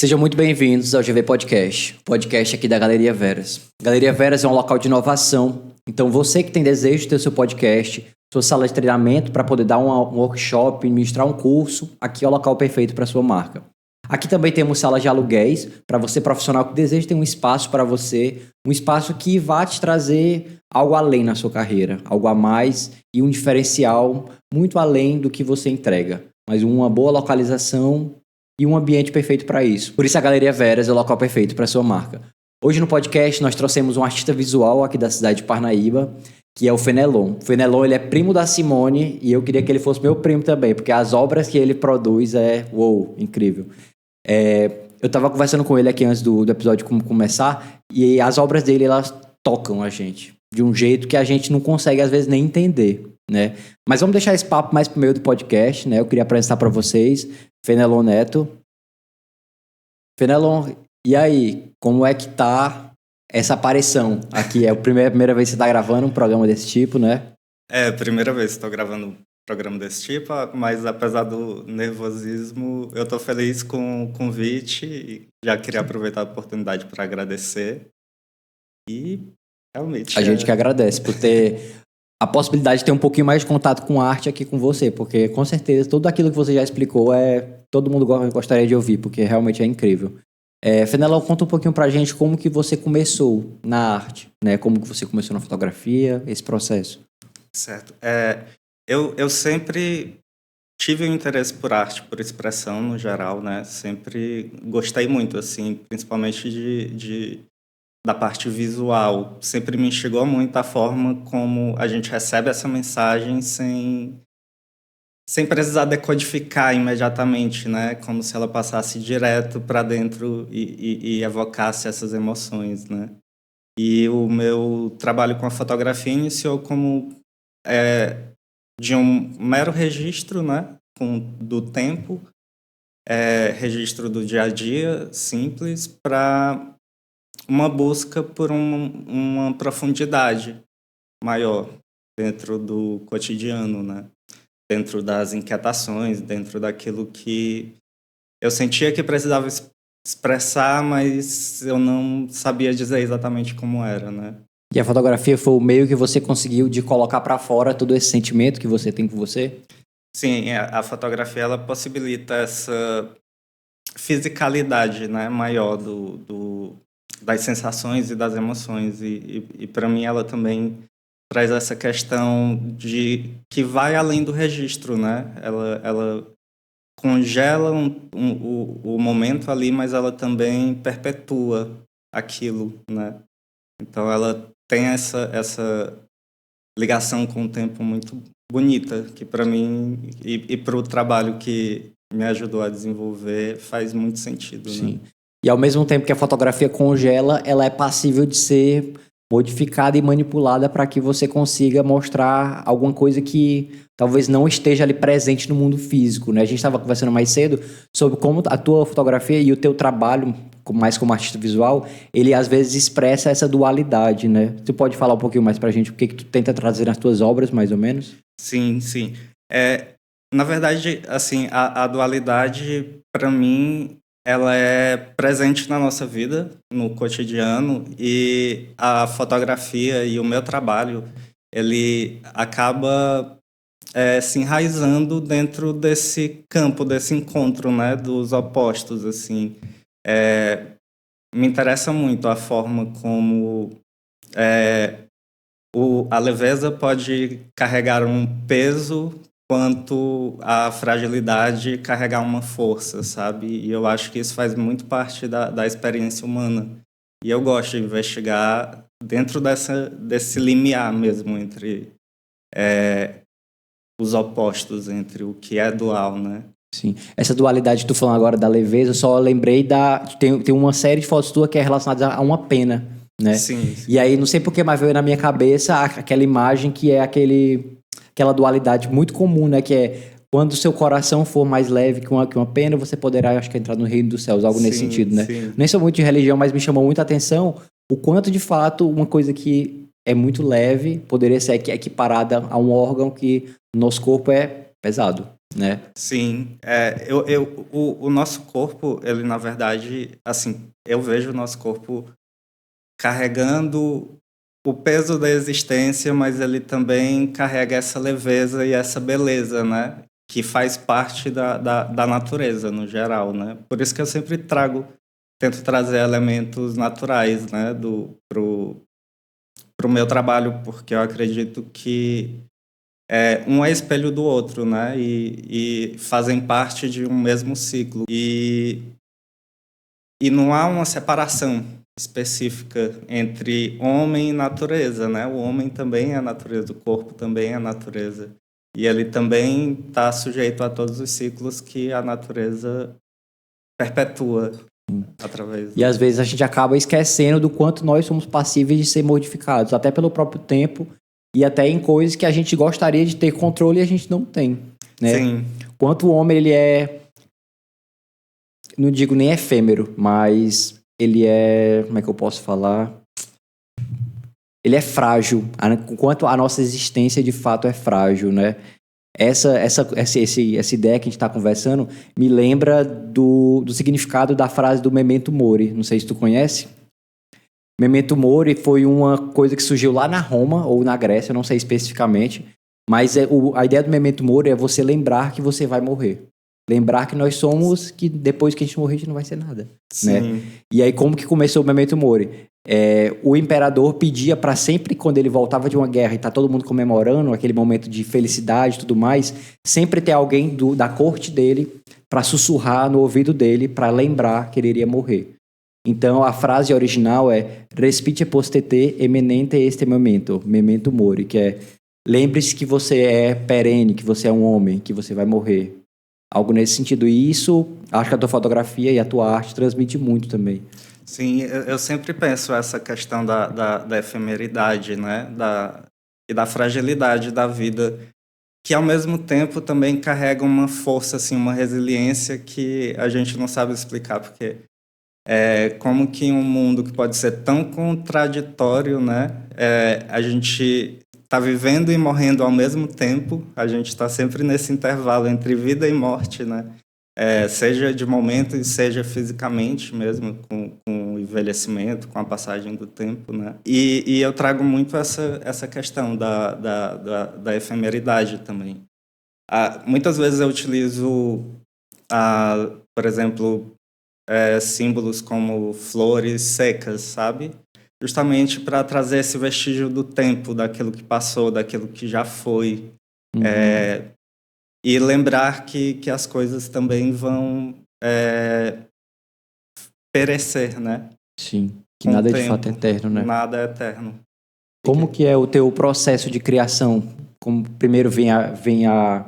Sejam muito bem-vindos ao GV Podcast, podcast aqui da Galeria Veras. Galeria Veras é um local de inovação, então você que tem desejo de ter o seu podcast, sua sala de treinamento para poder dar um workshop, ministrar um curso, aqui é o local perfeito para a sua marca. Aqui também temos salas de aluguéis, para você profissional que deseja ter um espaço para você, um espaço que vai te trazer algo além na sua carreira, algo a mais e um diferencial muito além do que você entrega, mas uma boa localização e um ambiente perfeito para isso. Por isso a Galeria Veras é o local perfeito para a sua marca. Hoje no podcast nós trouxemos um artista visual aqui da cidade de Parnaíba, que é o Fenelon. O Fenelon, ele é primo da Simone e eu queria que ele fosse meu primo também, porque as obras que ele produz incrível. Eu estava conversando com ele aqui antes do episódio começar e as obras dele, elas tocam a gente de um jeito que a gente não consegue às vezes nem entender, né? Mas vamos deixar esse papo mais pro meio do podcast, né? Eu queria apresentar para vocês Fenelon Neto. Fenelon, e aí, como é que tá essa aparição aqui? É a primeira vez que você tá gravando um programa desse tipo, né? É a primeira vez que estou gravando um programa desse tipo, mas apesar do nervosismo, eu estou feliz com o convite e já queria aproveitar a oportunidade para agradecer. E realmente... A gente que agradece por ter a possibilidade de ter um pouquinho mais de contato com a arte aqui com você, porque com certeza tudo aquilo que você já explicou todo mundo gostaria de ouvir, porque realmente é incrível. Fenelon, conta um pouquinho pra gente como que você começou na arte, né? Como que você começou na fotografia, esse processo. Certo. Eu sempre tive um interesse por arte, por expressão no geral, né? Sempre gostei muito, assim, principalmente da parte visual. Sempre me instigou muito a forma como a gente recebe essa mensagem sem precisar decodificar imediatamente, né? Como se ela passasse direto para dentro e evocasse essas emoções, né? E o meu trabalho com a fotografia iniciou como de um mero registro, né? Do tempo, registro do dia a dia, simples, para uma busca por uma profundidade maior dentro do cotidiano, né? Dentro das inquietações, dentro daquilo que eu sentia que precisava expressar, mas eu não sabia dizer exatamente como era, né? E a fotografia foi o meio que você conseguiu de colocar para fora todo esse sentimento que você tem com você? Sim, a fotografia ela possibilita essa fisicalidade, né, maior das sensações e das emoções e para mim ela também traz essa questão de que vai além do registro, né? Ela congela o momento ali, mas ela também perpetua aquilo, né? Então ela tem essa ligação com o tempo muito bonita, que para mim e para o trabalho que me ajudou a desenvolver faz muito sentido. Sim. Né? E ao mesmo tempo que a fotografia congela, ela é passível de ser modificada e manipulada para que você consiga mostrar alguma coisa que talvez não esteja ali presente no mundo físico, né? A gente estava conversando mais cedo sobre como a tua fotografia e o teu trabalho, mais como artista visual, ele às vezes expressa essa dualidade, né? Tu pode falar um pouquinho mais pra gente o que tu tenta trazer nas tuas obras, mais ou menos? Sim. Na verdade, assim, a dualidade, para mim, ela é presente na nossa vida, no cotidiano, e a fotografia e o meu trabalho, ele acaba se enraizando dentro desse campo, desse encontro, né, dos opostos, assim. Me interessa muito a forma como a leveza pode carregar um peso quanto a fragilidade carregar uma força, sabe? E eu acho que isso faz muito parte da experiência humana. E eu gosto de investigar dentro desse limiar mesmo entre os opostos, entre o que é dual, né? Sim. Essa dualidade que tu falando agora da leveza, eu só lembrei tem uma série de fotos tua que é relacionada a uma pena, né? Sim. E aí, não sei porque, mas veio na minha cabeça aquela imagem que é aquela dualidade muito comum, né? Que é quando o seu coração for mais leve que uma pena, você poderá, acho que, entrar no reino dos céus, algo nesse sentido, né? Sim. Nem sou muito de religião, mas me chamou muita atenção o quanto, de fato, uma coisa que é muito leve poderia ser equiparada a um órgão que no nosso corpo é pesado. né? Sim, o nosso corpo, ele na verdade, assim, eu vejo o nosso corpo carregando o peso da existência, mas ele também carrega essa leveza e essa beleza, né? Que faz parte da natureza, no geral, né? Por isso que eu sempre tento trazer elementos naturais, né? Pro meu trabalho, porque eu acredito que um é espelho do outro, né? E fazem parte de um mesmo ciclo. E não há uma separação específica entre homem e natureza, né? O homem também é a natureza, o corpo também é a natureza. E ele também está sujeito a todos os ciclos que a natureza perpetua através E às vezes a gente acaba esquecendo do quanto nós somos passíveis de ser modificados, até pelo próprio tempo e até em coisas que a gente gostaria de ter controle e a gente não tem, né? Sim. Quanto o homem, ele é, não digo nem efêmero, mas ele é, como é que eu posso falar? Ele é frágil, enquanto a nossa existência de fato é frágil, né? Essa ideia que a gente está conversando me lembra do significado da frase do Memento Mori. Não sei se tu conhece. Memento Mori foi uma coisa que surgiu lá na Roma ou na Grécia, eu não sei especificamente. Mas a ideia do Memento Mori é você lembrar que você vai morrer. Lembrar que nós somos, que depois que a gente morrer, a gente não vai ser nada. Sim. Né? E aí, como que começou o Memento Mori? O imperador pedia para sempre, quando ele voltava de uma guerra e tá todo mundo comemorando aquele momento de felicidade e tudo mais, sempre ter alguém da corte dele para sussurrar no ouvido dele para lembrar que ele iria morrer. Então a frase original é Respite postete eminente este momento, memento mori, que é lembre-se que você é perene, que você é um homem, que você vai morrer. Algo nesse sentido. E isso, acho que a tua fotografia e a tua arte transmite muito também. Sim, eu sempre penso essa questão da efemeridade, né? E da fragilidade da vida, que ao mesmo tempo também carrega uma força, assim, uma resiliência que a gente não sabe explicar, porque como que um mundo que pode ser tão contraditório, né? A gente está vivendo e morrendo ao mesmo tempo, a gente está sempre nesse intervalo entre vida e morte, né? Seja de momento e seja fisicamente mesmo, com o envelhecimento, com a passagem do tempo, né? E eu trago muito essa questão da efemeridade também. Muitas vezes eu utilizo, por exemplo, símbolos como flores secas, sabe? Justamente para trazer esse vestígio do tempo, daquilo que passou, daquilo que já foi. Uhum. E lembrar que as coisas também vão perecer, né? Sim, que Com nada o de tempo. fato é eterno, né? Nada é eterno. Como que é o teu processo de criação? Como primeiro vem a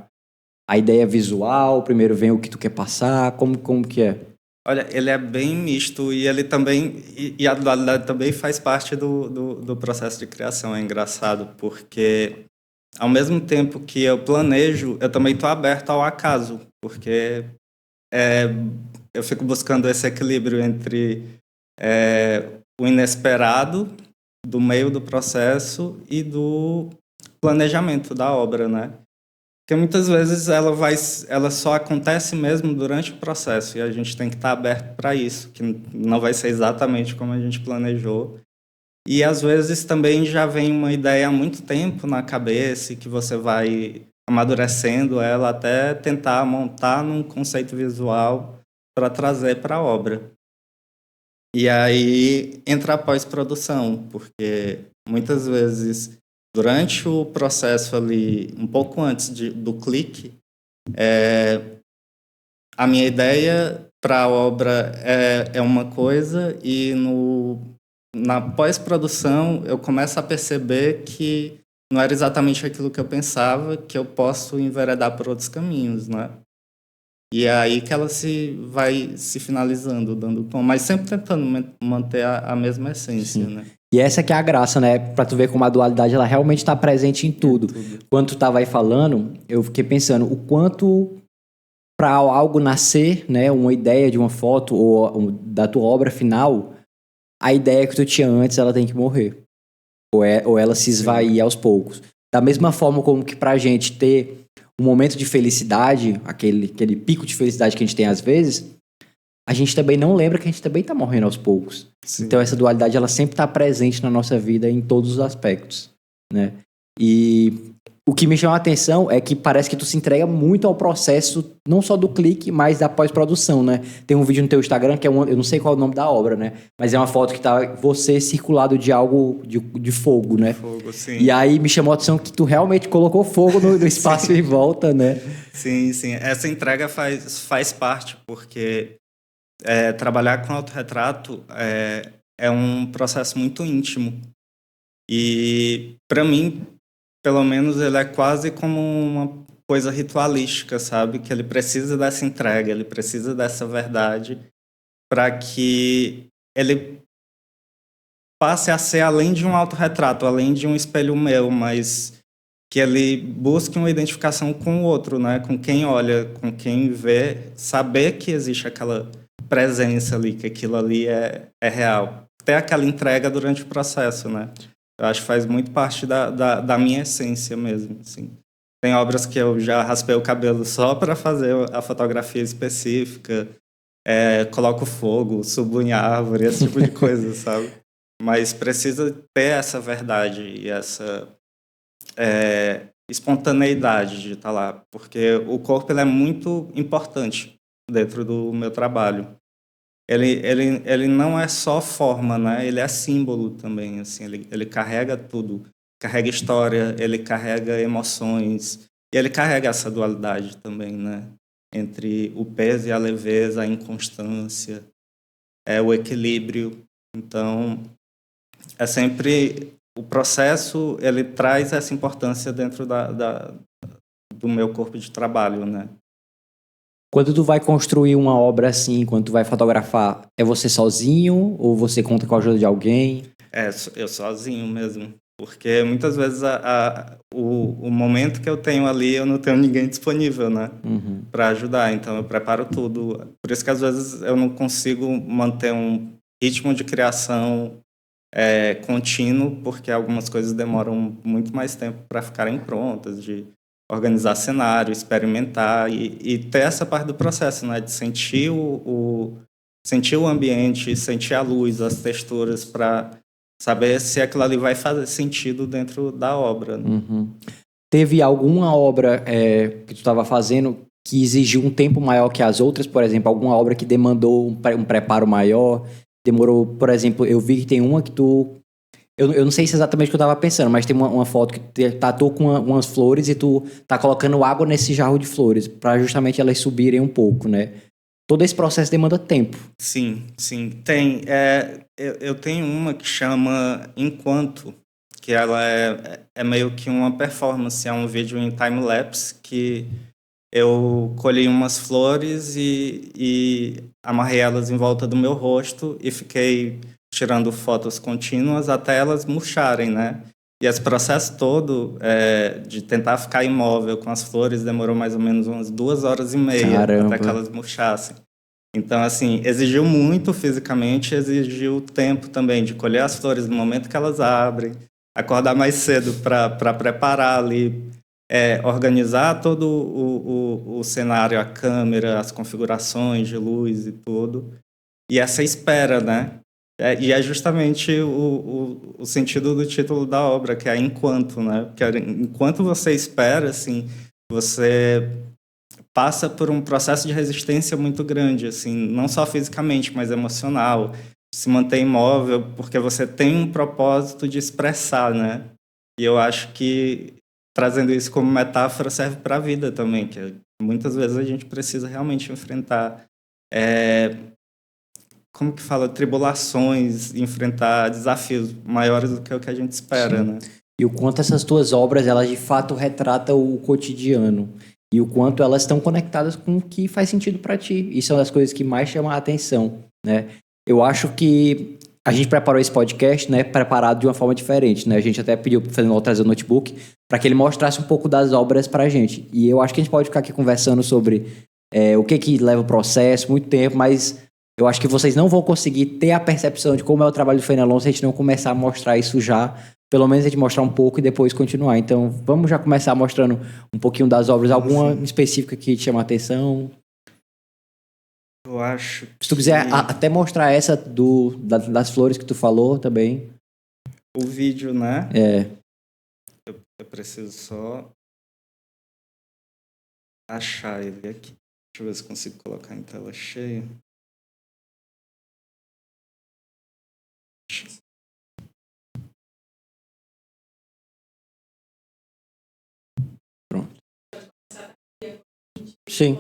ideia visual, primeiro vem o que tu quer passar, como que é? Olha, ele é bem misto e ele também... E a dualidade também faz parte do processo de criação. É engraçado, porque ao mesmo tempo que eu planejo, eu também estou aberto ao acaso, porque eu fico buscando esse equilíbrio entre o inesperado do meio do processo e do planejamento da obra, né? Porque muitas vezes ela só acontece mesmo durante o processo e a gente tem que estar aberto para isso, que não vai ser exatamente como a gente planejou. E às vezes também já vem uma ideia há muito tempo na cabeça e que você vai amadurecendo ela até tentar montar num conceito visual para trazer para a obra. E aí entra a pós-produção, porque muitas vezes durante o processo ali, um pouco antes do clique, a minha ideia para a obra é uma coisa e na pós-produção eu começo a perceber que não era exatamente aquilo que eu pensava, que eu posso enveredar por outros caminhos, né? E é aí que ela vai se finalizando, dando tom, mas sempre tentando manter a mesma essência, né? E essa que é a graça, né? Pra tu ver como a dualidade ela realmente está presente em tudo. Quando tu tava aí falando, eu fiquei pensando o quanto para algo nascer, né, uma ideia de uma foto ou da tua obra final, a ideia que tu tinha antes, ela tem que morrer. Ou ela se esvair aos poucos. Da mesma forma como que pra gente ter um momento de felicidade, aquele pico de felicidade que a gente tem às vezes, a gente também não lembra que a gente também tá morrendo aos poucos. Sim. Então essa dualidade, ela sempre tá presente na nossa vida em todos os aspectos, né? E o que me chama a atenção é que parece que tu se entrega muito ao processo, não só do clique, mas da pós-produção, né? Tem um vídeo no teu Instagram que eu não sei qual é o nome da obra, né? Mas é uma foto que tá você circulado de algo de fogo, né? Fogo, sim. E aí me chamou a atenção que tu realmente colocou fogo no espaço em volta, né? Sim, sim. Essa entrega faz parte, porque trabalhar com autorretrato é um processo muito íntimo. E, para mim, pelo menos, ele é quase como uma coisa ritualística, sabe? Que ele precisa dessa entrega, ele precisa dessa verdade para que ele passe a ser além de um autorretrato, além de um espelho meu, mas que ele busque uma identificação com o outro, né? Com quem olha, com quem vê, saber que existe aquela presença ali, que aquilo ali é real. Ter aquela entrega durante o processo, né? Eu acho que faz muito parte da minha essência mesmo, assim. Tem obras que eu já raspei o cabelo só para fazer a fotografia específica, coloco fogo, subo em árvore, esse tipo de coisa, sabe? Mas precisa ter essa verdade e essa espontaneidade de estar lá, porque o corpo ele é muito importante dentro do meu trabalho. Ele não é só forma, né? Ele é símbolo também, assim, ele carrega tudo, carrega história, ele carrega emoções, e ele carrega essa dualidade também, né? Entre o peso e a leveza, a inconstância, o equilíbrio. Então, é sempre o processo, ele traz essa importância dentro do meu corpo de trabalho, né? Quando tu vai construir uma obra assim, quando tu vai fotografar, é você sozinho ou você conta com a ajuda de alguém? Eu sozinho mesmo. Porque muitas vezes o momento que eu tenho ali, eu não tenho ninguém disponível, né? Uhum. Para ajudar. Então, eu preparo tudo. Por isso que às vezes eu não consigo manter um ritmo de criação contínuo, porque algumas coisas demoram muito mais tempo para ficarem prontas, de organizar cenário, experimentar e ter essa parte do processo, né? De sentir sentir o ambiente, sentir a luz, as texturas, para saber se aquilo ali vai fazer sentido dentro da obra. Né? Uhum. Teve alguma obra que tu estava fazendo que exigiu um tempo maior que as outras? Por exemplo, alguma obra que demandou um preparo maior? Demorou, por exemplo, eu vi que tem uma que tu... Eu não sei se é exatamente o que eu tava pensando, mas tem uma foto que tatuou com umas flores e tu tá colocando água nesse jarro de flores para justamente elas subirem um pouco, né? Todo esse processo demanda tempo. Sim, sim. Tem. Eu tenho uma que chama Enquanto, que ela é meio que uma performance, é um vídeo em time-lapse que eu colhi umas flores e amarrei elas em volta do meu rosto e fiquei tirando fotos contínuas até elas murcharem, né? E esse processo todo de tentar ficar imóvel com as flores demorou mais ou menos umas 2h30 Caramba. até que elas murchassem. Então, assim, exigiu muito fisicamente, exigiu tempo também de colher as flores no momento que elas abrem, acordar mais cedo para preparar ali, organizar todo o cenário, a câmera, as configurações de luz e tudo. E essa espera, né? E é justamente o sentido do título da obra, que é enquanto, né? Porque enquanto você espera, assim, você passa por um processo de resistência muito grande, assim, não só fisicamente, mas emocional. Se manter imóvel, porque você tem um propósito de expressar, né? E eu acho que, trazendo isso como metáfora, serve para a vida também, que muitas vezes a gente precisa realmente enfrentar como que fala, tribulações, enfrentar desafios maiores do que o que a gente espera, Sim. né? E o quanto essas tuas obras, elas de fato retratam o cotidiano. E o quanto elas estão conectadas com o que faz sentido para ti. Isso é uma das coisas que mais chama a atenção, né? Eu acho que a gente preparou esse podcast, né, preparado de uma forma diferente, né? A gente até pediu para o Fernando trazer o notebook para que ele mostrasse um pouco das obras para a gente. E eu acho que a gente pode ficar aqui conversando sobre o que leva o processo, muito tempo, mas eu acho que vocês não vão conseguir ter a percepção de como é o trabalho do Fernando Alonso se a gente não começar a mostrar isso já pelo menos a gente mostrar um pouco e depois continuar. Então, vamos já começar mostrando um pouquinho das obras, alguma específica que te chama a atenção? Eu acho Se tu quiser até mostrar essa das flores que tu falou também. O vídeo, né? É. Eu preciso só achar ele aqui. Deixa eu ver se consigo colocar em tela cheia. Pronto. Sim.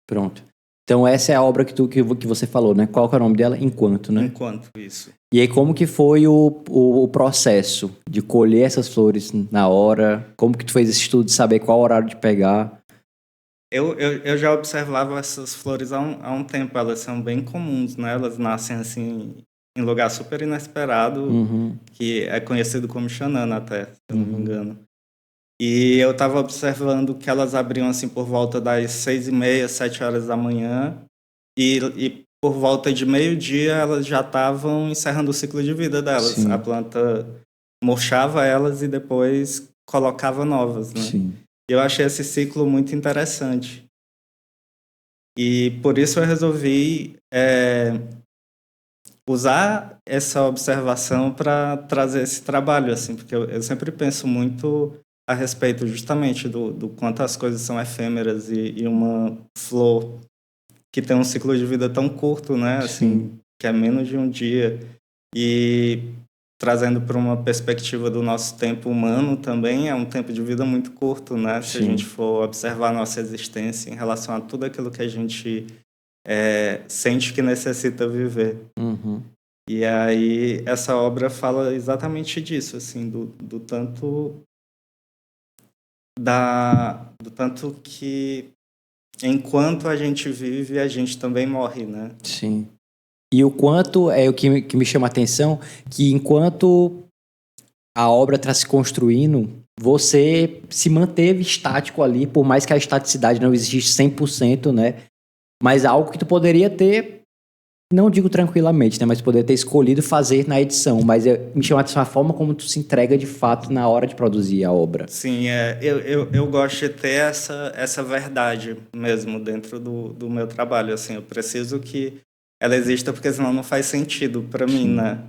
Pronto. Então essa é a obra que você falou, né? Qual que é o nome dela? Enquanto, né? Enquanto, isso. E aí como que foi o processo de colher essas flores na hora? Como que tu fez esse estudo de saber qual horário de pegar? Eu já observava essas flores há um tempo. Elas são bem comuns, né? Elas nascem assim em lugar super inesperado, que é conhecido como Xanana até, se eu não me engano. E eu estava observando que elas abriam assim por volta das 6h30, 7 horas da manhã, e por volta de meio-dia elas já estavam encerrando o ciclo de vida delas. Sim. A planta murchava elas e depois colocava novas, né? Sim. Eu achei esse ciclo muito interessante. E por isso eu resolvi usar essa observação para trazer esse trabalho, assim, porque eu sempre penso muito a respeito justamente do quanto as coisas são efêmeras e uma flor que tem um ciclo de vida tão curto, né? Assim, que é menos de um dia. E trazendo para uma perspectiva do nosso tempo humano também, é um tempo de vida muito curto, né? Se a gente for observar a nossa existência em relação a tudo aquilo que a gente sente que necessita viver. E aí essa obra fala exatamente disso, assim, do tanto que enquanto a gente vive, a gente também morre, né? Sim. E o quanto é o que me chama a atenção, que enquanto a obra está se construindo, você se manteve estático ali, por mais que a estaticidade não existe 100%, né? Mas algo que tu poderia ter, não digo tranquilamente, né? Mas poderia ter escolhido fazer na edição. Mas me chama a atenção a forma como tu se entrega de fato na hora de produzir a obra. Sim, eu gosto de ter essa verdade mesmo dentro do meu trabalho. Assim, eu preciso que ela exista, porque senão não faz sentido para mim, né?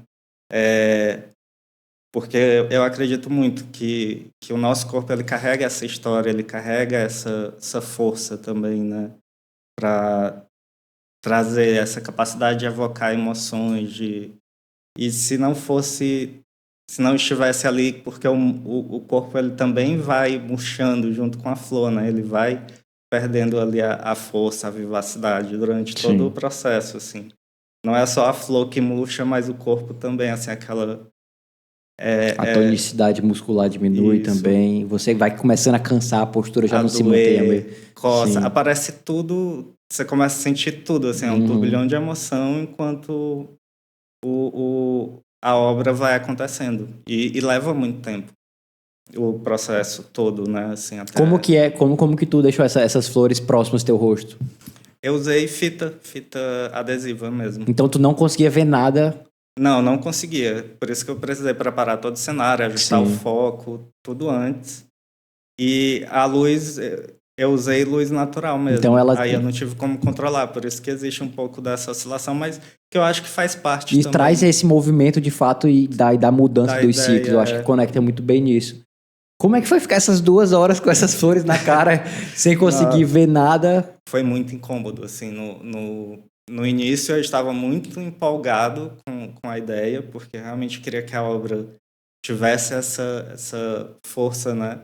Porque eu acredito muito que o nosso corpo ele carrega essa história, ele carrega essa força também, né? Para trazer essa capacidade de evocar emoções. E se não estivesse ali, porque o corpo ele também vai murchando junto com a flor, né? Ele vai perdendo ali a força, a vivacidade durante todo o processo, assim. Não é só a flor que murcha, mas o corpo também, assim, aquela... A tonicidade muscular diminui também. Você vai começando a cansar, a postura já não se mantém a mesma. Coça, aparece tudo, você começa a sentir tudo, assim, é um turbilhão de emoção enquanto a obra vai acontecendo. E leva muito tempo, o processo todo, né? Assim, até... Como que tu deixou essas flores próximas do teu rosto? Eu usei fita adesiva mesmo. Então tu não conseguia ver nada? Não conseguia. Por isso que eu precisei preparar todo o cenário, ajustar o foco, tudo antes. E a luz, eu usei luz natural mesmo. Então Aí eu não tive como controlar, por isso que existe um pouco dessa oscilação, mas que eu acho que faz parte e também. Traz esse movimento de fato e da mudança dos ciclos. Eu acho que conecta muito bem nisso. Como é que foi ficar essas 2 horas com essas flores na cara, sem conseguir ver nada? Foi muito incômodo, assim, no início eu estava muito empolgado com a ideia, porque realmente queria que a obra tivesse essa força, né?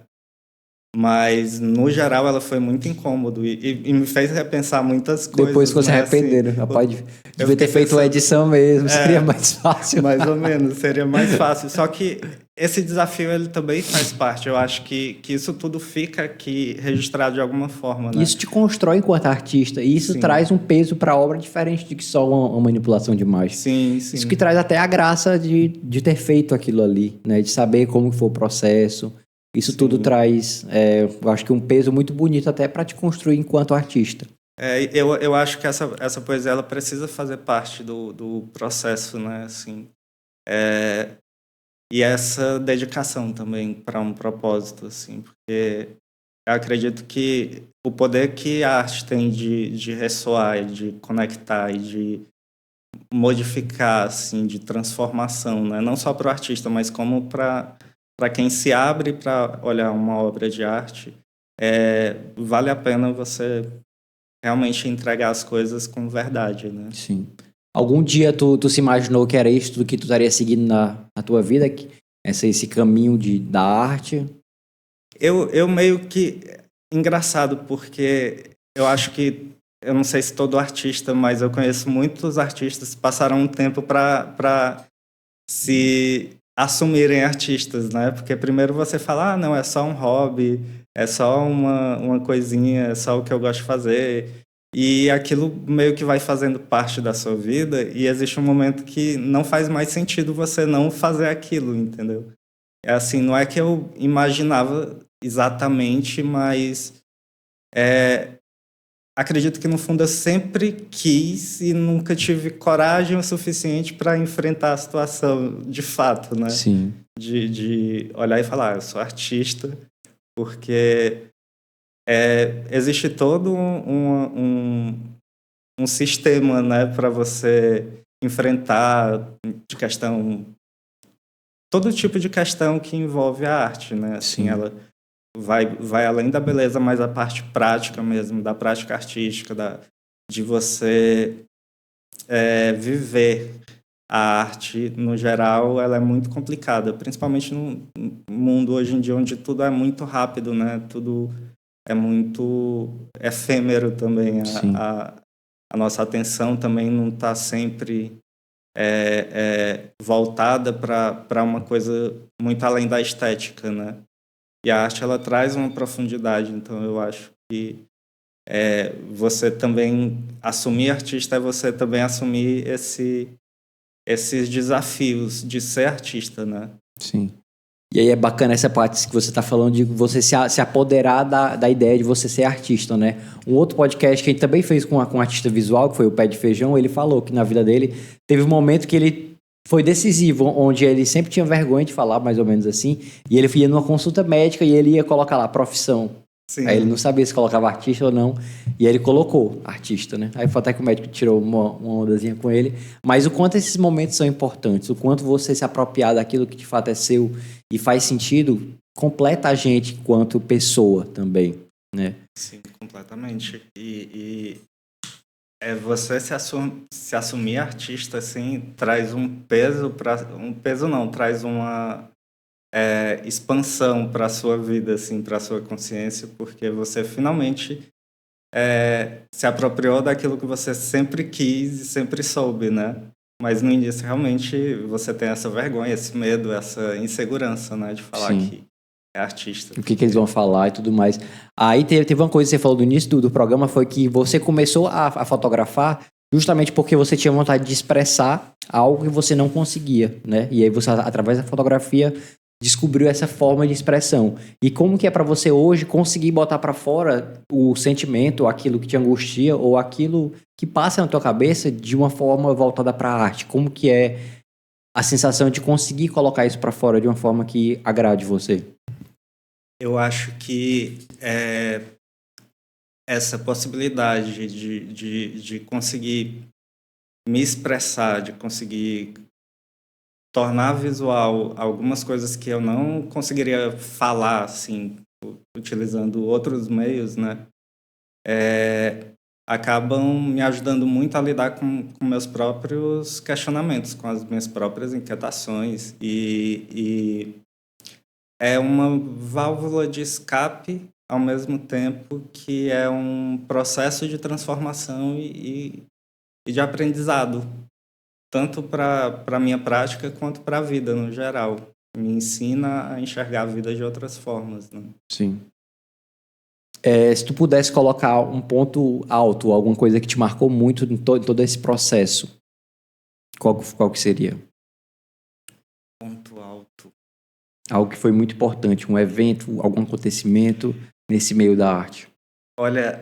Mas, no geral, ela foi muito incômodo e me fez repensar muitas coisas. Depois ficou se arrependendo. Assim, rapaz, devia ter feito uma edição mesmo, seria mais fácil. Mais ou menos, seria mais fácil. Só que esse desafio, ele também faz parte. Eu acho que isso tudo fica aqui registrado de alguma forma, né? Isso te constrói enquanto artista. E isso traz um peso para a obra diferente de que só uma manipulação de imagem. Sim. Isso que traz até a graça de ter feito aquilo ali, né? De saber como foi o processo. Isso tudo traz, eu acho que um peso muito bonito até para te construir enquanto artista. Eu acho que essa poesia ela precisa fazer parte do processo, né? Assim, E essa dedicação também para um propósito, assim, porque eu acredito que o poder que a arte tem de ressoar, de conectar e de modificar, assim, de transformação, né? Não só para o artista, mas como para quem se abre para olhar uma obra de arte, vale a pena você realmente entregar as coisas com verdade, né? Sim. Algum dia tu se imaginou que era isso tudo que tu estaria seguindo na tua vida? Esse caminho da arte? Eu meio que... Engraçado, porque eu acho que... Eu não sei se todo artista, mas eu conheço muitos artistas que passaram um tempo para se assumirem artistas, né? Porque primeiro você fala, não, é só um hobby, é só uma coisinha, é só o que eu gosto de fazer. E aquilo meio que vai fazendo parte da sua vida e existe um momento que não faz mais sentido você não fazer aquilo, entendeu? É assim, não é que eu imaginava exatamente, mas acredito que no fundo eu sempre quis e nunca tive coragem o suficiente para enfrentar a situação de fato, né? Sim. De olhar e falar, eu sou artista, porque existe todo um sistema, né, para você enfrentar de questão, todo tipo de questão que envolve a arte, né? Assim, Sim. ela vai além da beleza, mas a parte prática mesmo, da prática artística, de você viver a arte, no geral, ela é muito complicada, principalmente no mundo hoje em dia, onde tudo é muito rápido, né? Tudo é muito efêmero também. Sim. A nossa atenção também não está sempre voltada para uma coisa muito além da estética, né? E a arte, ela traz uma profundidade, então eu acho que você também assumir artista é você também assumir esses desafios de ser artista, né? Sim. E aí é bacana essa parte que você está falando de você se apoderar da ideia de você ser artista, né? Um outro podcast que a gente também fez com um artista visual, que foi o Pé de Feijão, ele falou que na vida dele teve um momento que ele foi decisivo, onde ele sempre tinha vergonha de falar, mais ou menos assim, e ele ia numa consulta médica e ele ia colocar lá, profissão. Sim. Aí ele não sabia se colocava artista ou não, e aí ele colocou artista, né? Aí foi até que o médico tirou uma ondazinha com ele. Mas o quanto esses momentos são importantes, o quanto você se apropriar daquilo que de fato é seu e faz sentido, completa a gente enquanto pessoa também, né? Sim, completamente. E você se assumir artista, assim, traz um peso um peso não, traz uma expansão para a sua vida, assim, para a sua consciência, porque você finalmente se apropriou daquilo que você sempre quis e sempre soube, né? Mas no início, realmente, você tem essa vergonha, esse medo, essa insegurança, né? De falar Sim. que é artista. O que eles vão falar e tudo mais. Aí teve uma coisa que você falou no início do programa, foi que você começou a fotografar justamente porque você tinha vontade de expressar algo que você não conseguia, né? E aí você, através da fotografia, descobriu essa forma de expressão. E como que é para você hoje conseguir botar para fora o sentimento, aquilo que te angustia ou aquilo que passa na tua cabeça de uma forma voltada para a arte? Como que é a sensação de conseguir colocar isso para fora de uma forma que agrade você? Eu acho que essa possibilidade de conseguir me expressar, de conseguir tornar visual algumas coisas que eu não conseguiria falar, assim, utilizando outros meios, né? Acabam me ajudando muito a lidar com meus próprios questionamentos, com as minhas próprias inquietações. E é uma válvula de escape, ao mesmo tempo que é um processo de transformação e de aprendizado, tanto para a minha prática quanto para a vida no geral. Me ensina a enxergar a vida de outras formas, né? Sim. Se tu pudesse colocar um ponto alto, alguma coisa que te marcou muito em todo esse processo, qual que seria? Ponto alto. Algo que foi muito importante, um evento, algum acontecimento nesse meio da arte. Olha,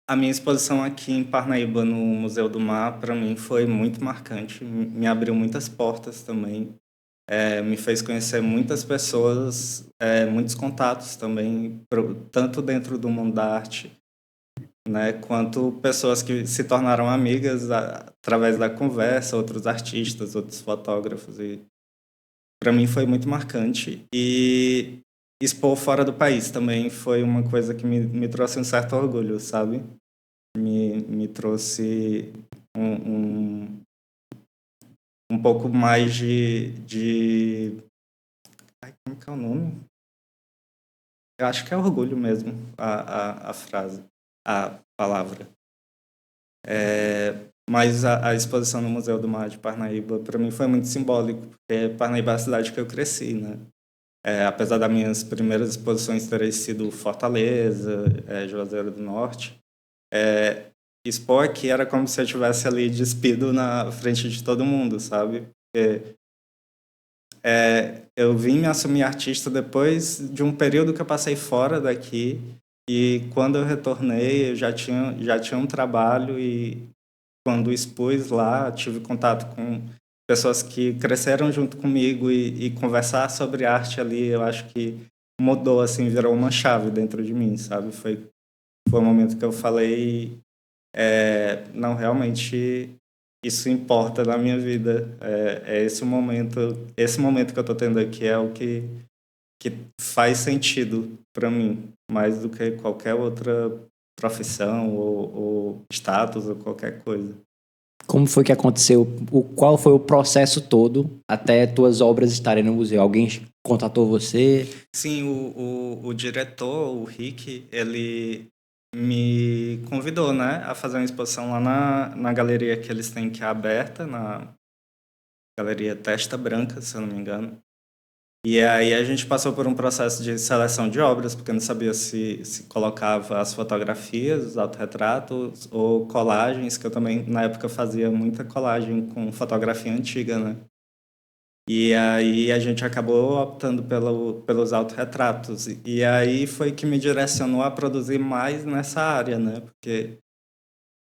A minha exposição aqui em Parnaíba, no Museu do Mar, para mim foi muito marcante. Me abriu muitas portas também. Me fez conhecer muitas pessoas, muitos contatos também, tanto dentro do mundo da arte, né, quanto pessoas que se tornaram amigas através da conversa, outros artistas, outros fotógrafos. E para mim foi muito marcante. E expor fora do país também foi uma coisa que me trouxe um certo orgulho, sabe? Me trouxe um pouco mais Ai, como que é o nome? Eu acho que é orgulho mesmo, a frase, a palavra. Mas a exposição no Museu do Mar de Parnaíba, para mim, foi muito simbólico, porque Parnaíba é a cidade que eu cresci, né? Apesar das minhas primeiras exposições terem sido Fortaleza, Juazeiro do Norte, expor aqui era como se eu estivesse ali despido na frente de todo mundo, sabe? Porque eu vim me assumir artista depois de um período que eu passei fora daqui, e quando eu retornei eu já tinha um trabalho, e quando expus lá tive contato com pessoas que cresceram junto comigo, e conversar sobre arte ali eu acho que mudou, assim, virou uma chave dentro de mim, sabe? Foi um momento que eu falei, não, realmente isso importa na minha vida. Esse momento que eu estou tendo aqui é o que faz sentido para mim, mais do que qualquer outra profissão ou status ou qualquer coisa. Como foi que aconteceu? Qual foi o processo todo até tuas obras estarem no museu? Alguém contatou você? Sim, o diretor, o Rick, ele me convidou, né, a fazer uma exposição lá na galeria que eles têm, que é aberta, na Galeria Testa Branca, se eu não me engano. E aí a gente passou por um processo de seleção de obras, porque não sabia se colocava as fotografias, os autorretratos ou colagens, que eu também, na época, fazia muita colagem com fotografia antiga, né? E aí a gente acabou optando pelos autorretratos. E aí foi que me direcionou a produzir mais nessa área, né? Porque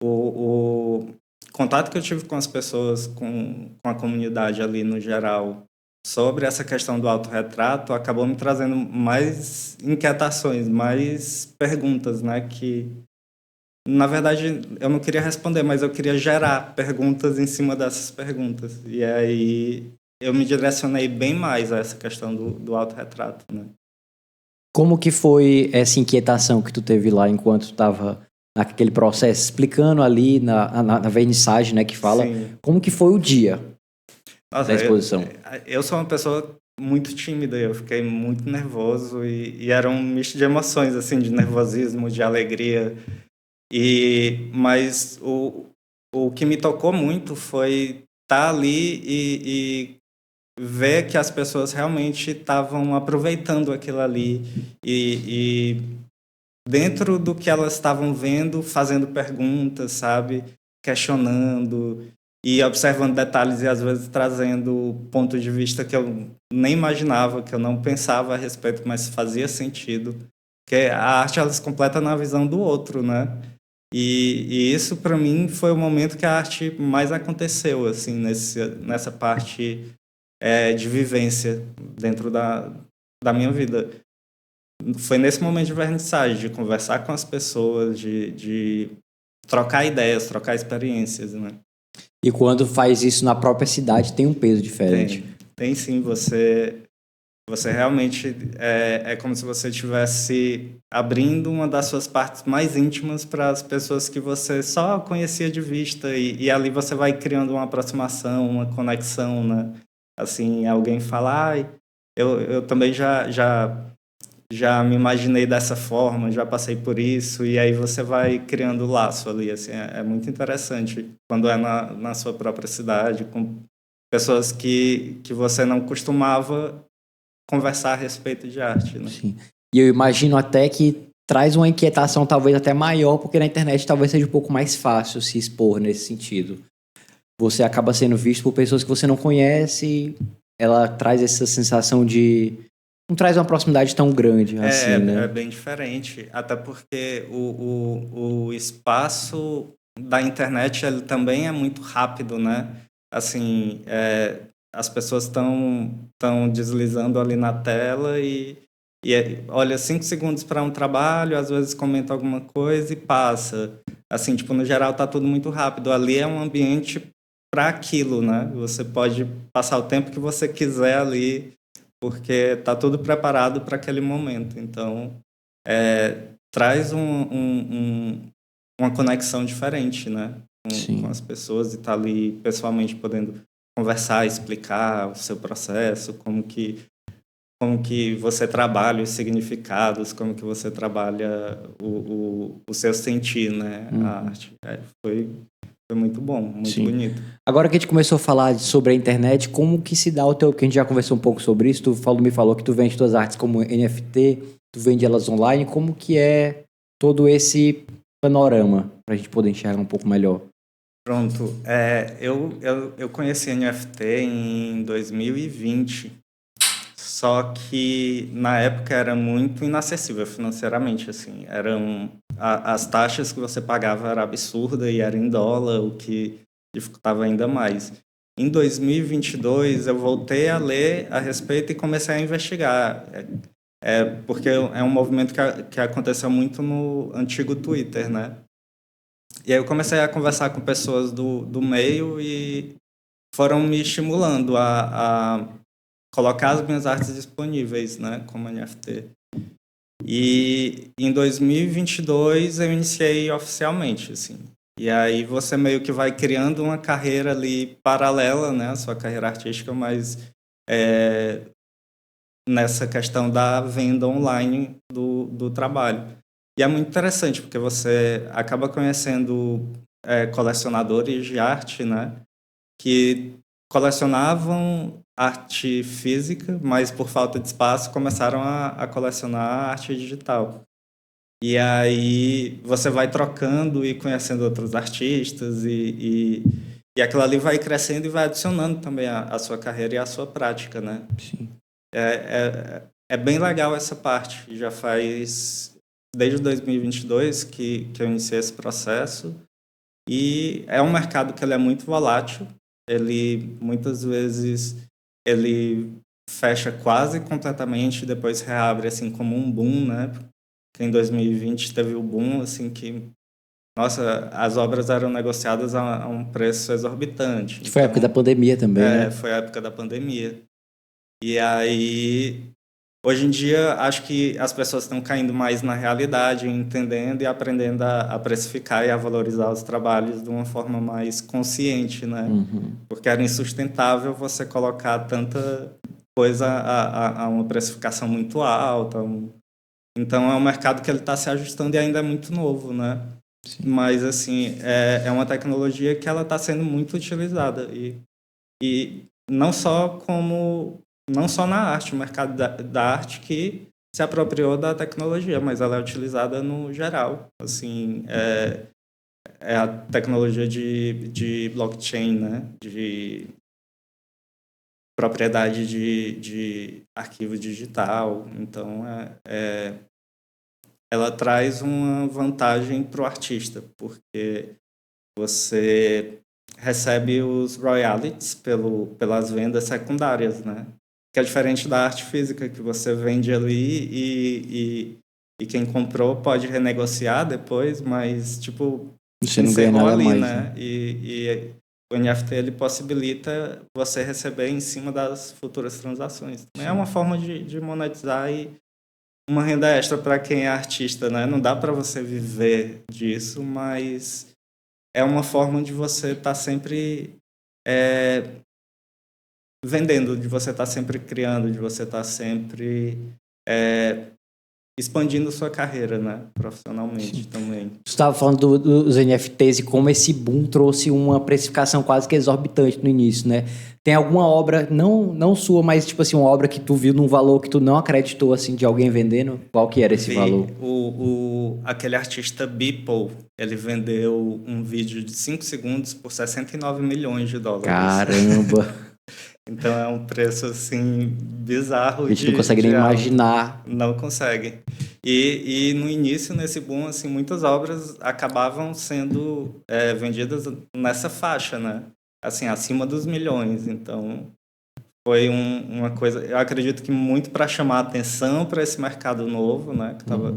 o contato que eu tive com as pessoas, com a comunidade ali no geral, sobre essa questão do autorretrato, acabou me trazendo mais inquietações, mais perguntas, né? Que, na verdade, eu não queria responder, mas eu queria gerar perguntas em cima dessas perguntas. E aí eu me direcionei bem mais a essa questão do autorretrato, né? Como que foi essa inquietação que tu teve lá enquanto tu estava naquele processo, explicando ali na vernissagem, né, que fala? Sim. Como que foi o dia Nossa, da exposição? eu sou uma pessoa muito tímida, eu fiquei muito nervoso, e era um misto de emoções, assim, de nervosismo, de alegria. Mas o que me tocou muito foi estar ali e ver que as pessoas realmente estavam aproveitando aquilo ali, e dentro do que elas estavam vendo, fazendo perguntas, sabe? Questionando e observando detalhes, e às vezes trazendo pontos de vista que eu nem imaginava, que eu não pensava a respeito, mas fazia sentido. Porque a arte, ela se completa na visão do outro, né? E isso, para mim, foi o momento que a arte mais aconteceu, assim, nessa parte de vivência dentro da minha vida. Foi nesse momento de vernissagem, de conversar com as pessoas, de trocar ideias, trocar experiências, né? E quando faz isso na própria cidade, tem um peso diferente. Tem sim, você realmente é como se você estivesse abrindo uma das suas partes mais íntimas para as pessoas que você só conhecia de vista, e ali você vai criando uma aproximação, uma conexão, né? Assim, alguém fala, eu também já me imaginei dessa forma, já passei por isso, e aí você vai criando laço ali, assim, é muito interessante quando é na sua própria cidade, com pessoas que você não costumava conversar a respeito de arte, né? Sim. E eu imagino até que traz uma inquietação talvez até maior, porque na internet talvez seja um pouco mais fácil se expor nesse sentido. Você acaba sendo visto por pessoas que você não conhece, ela traz essa sensação de não traz uma proximidade tão grande assim, né? É bem diferente, até porque o espaço da internet ele também é muito rápido, né? Assim, as pessoas estão deslizando ali na tela e olha 5 segundos para um trabalho, às vezes comenta alguma coisa e passa. Assim, tipo, no geral tá tudo muito rápido. Ali é um ambiente para aquilo, né? Você pode passar o tempo que você quiser ali, porque está tudo preparado para aquele momento. Então, traz uma conexão diferente, né? Com as pessoas e estar ali pessoalmente podendo conversar, explicar o seu processo, como que você trabalha os significados, como que você trabalha o seu sentir, né? A arte. Foi muito bom, muito bonito. Agora que a gente começou a falar sobre a internet, como que se dá o teu... Porque a gente já conversou um pouco sobre isso, me falou que tu vende tuas artes como NFT, tu vende elas online, como que é todo esse panorama, pra gente poder enxergar um pouco melhor? Pronto, eu conheci NFT em 2020, só que na época era muito inacessível financeiramente, assim, as taxas que você pagava era absurda e era em dólar, o que dificultava ainda mais. Em 2022 eu voltei a ler a respeito e comecei a investigar, porque é um movimento que aconteceu muito no antigo Twitter, né? E aí eu comecei a conversar com pessoas do meio e foram me estimulando a colocar as minhas artes disponíveis, né, como NFT. E em 2022 eu iniciei oficialmente, assim. E aí você meio que vai criando uma carreira ali paralela, né, a sua carreira artística, mas nessa questão da venda online do trabalho. E é muito interessante, porque você acaba conhecendo colecionadores de arte, né, que colecionavam arte física, mas por falta de espaço começaram a colecionar arte digital. E aí você vai trocando e conhecendo outros artistas e aquilo ali vai crescendo e vai adicionando também a sua carreira e a sua prática, né? Sim. É bem legal essa parte. Já faz desde 2022 que eu iniciei esse processo e é um mercado que ele é muito volátil. Ele muitas vezes ele fecha quase completamente, depois reabre assim como um boom, né? Porque em 2020 teve o boom assim que nossa, as obras eram negociadas a um preço exorbitante. Que foi a época da pandemia também, né? Foi a época da pandemia. E aí, hoje em dia, acho que as pessoas estão caindo mais na realidade, entendendo e aprendendo a precificar e a valorizar os trabalhos de uma forma mais consciente, né? Porque era insustentável você colocar tanta coisa a uma precificação muito alta. Então, é um mercado que ele está se ajustando e ainda é muito novo, né? Sim. Mas, assim, é uma tecnologia que ela está sendo muito utilizada. E não só na arte, o mercado da arte que se apropriou da tecnologia, mas ela é utilizada no geral. Assim, é a tecnologia de blockchain, né? De propriedade de arquivo digital. Então, ela traz uma vantagem para o artista, porque você recebe os royalties pelas vendas secundárias, né? Que é diferente da arte física, que você vende ali e quem comprou pode renegociar depois, mas, tipo, você não ganha nada ali, mais, né? E o NFT, ele possibilita você receber em cima das futuras transações. Também é uma forma de monetizar e uma renda extra para quem é artista, né? Não dá para você viver disso, mas é uma forma de você estar sempre vendendo, de você estar sempre criando, de você estar sempre expandindo sua carreira, né? Profissionalmente. Sim. Também. Você estava falando dos NFTs e como esse boom trouxe uma precificação quase que exorbitante no início, né? Tem alguma obra, não sua, mas tipo assim, uma obra que tu viu num valor que tu não acreditou, assim, de alguém vendendo? Qual que era esse valor? Aquele artista Beeple, ele vendeu um vídeo de 5 segundos por $69 milhões. Caramba! Então é um preço assim bizarro. A gente não consegue nem imaginar. Não consegue. E no início, nesse boom, assim, muitas obras acabavam sendo vendidas nessa faixa, né? Assim, acima dos milhões. Então foi uma coisa, eu acredito que muito para chamar a atenção para esse mercado novo, né? Que estava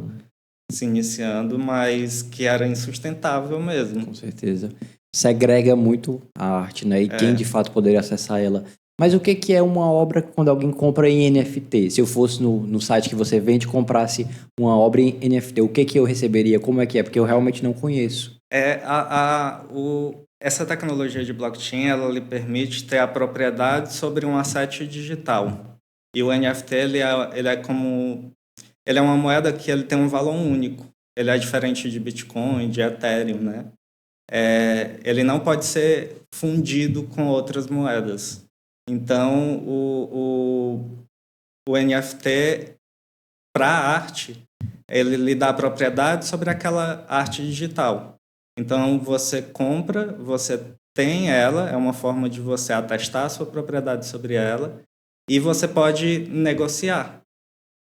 se iniciando, mas que era insustentável mesmo. Com certeza. Segrega muito a arte, né? E quem de fato poderia acessar ela. Mas o que é uma obra quando alguém compra em NFT? Se eu fosse no site que você vende e comprasse uma obra em NFT, o que eu receberia? Como é que é? Porque eu realmente não conheço. Essa tecnologia de blockchain, ela lhe permite ter a propriedade sobre um asset digital. E o NFT, ele é uma moeda que ele tem um valor único. Ele é diferente de Bitcoin, de Ethereum, né? Ele não pode ser fundido com outras moedas. Então, o NFT, para a arte, ele lhe dá propriedade sobre aquela arte digital. Então, você compra, você tem ela, é uma forma de você atestar a sua propriedade sobre ela, e você pode negociar,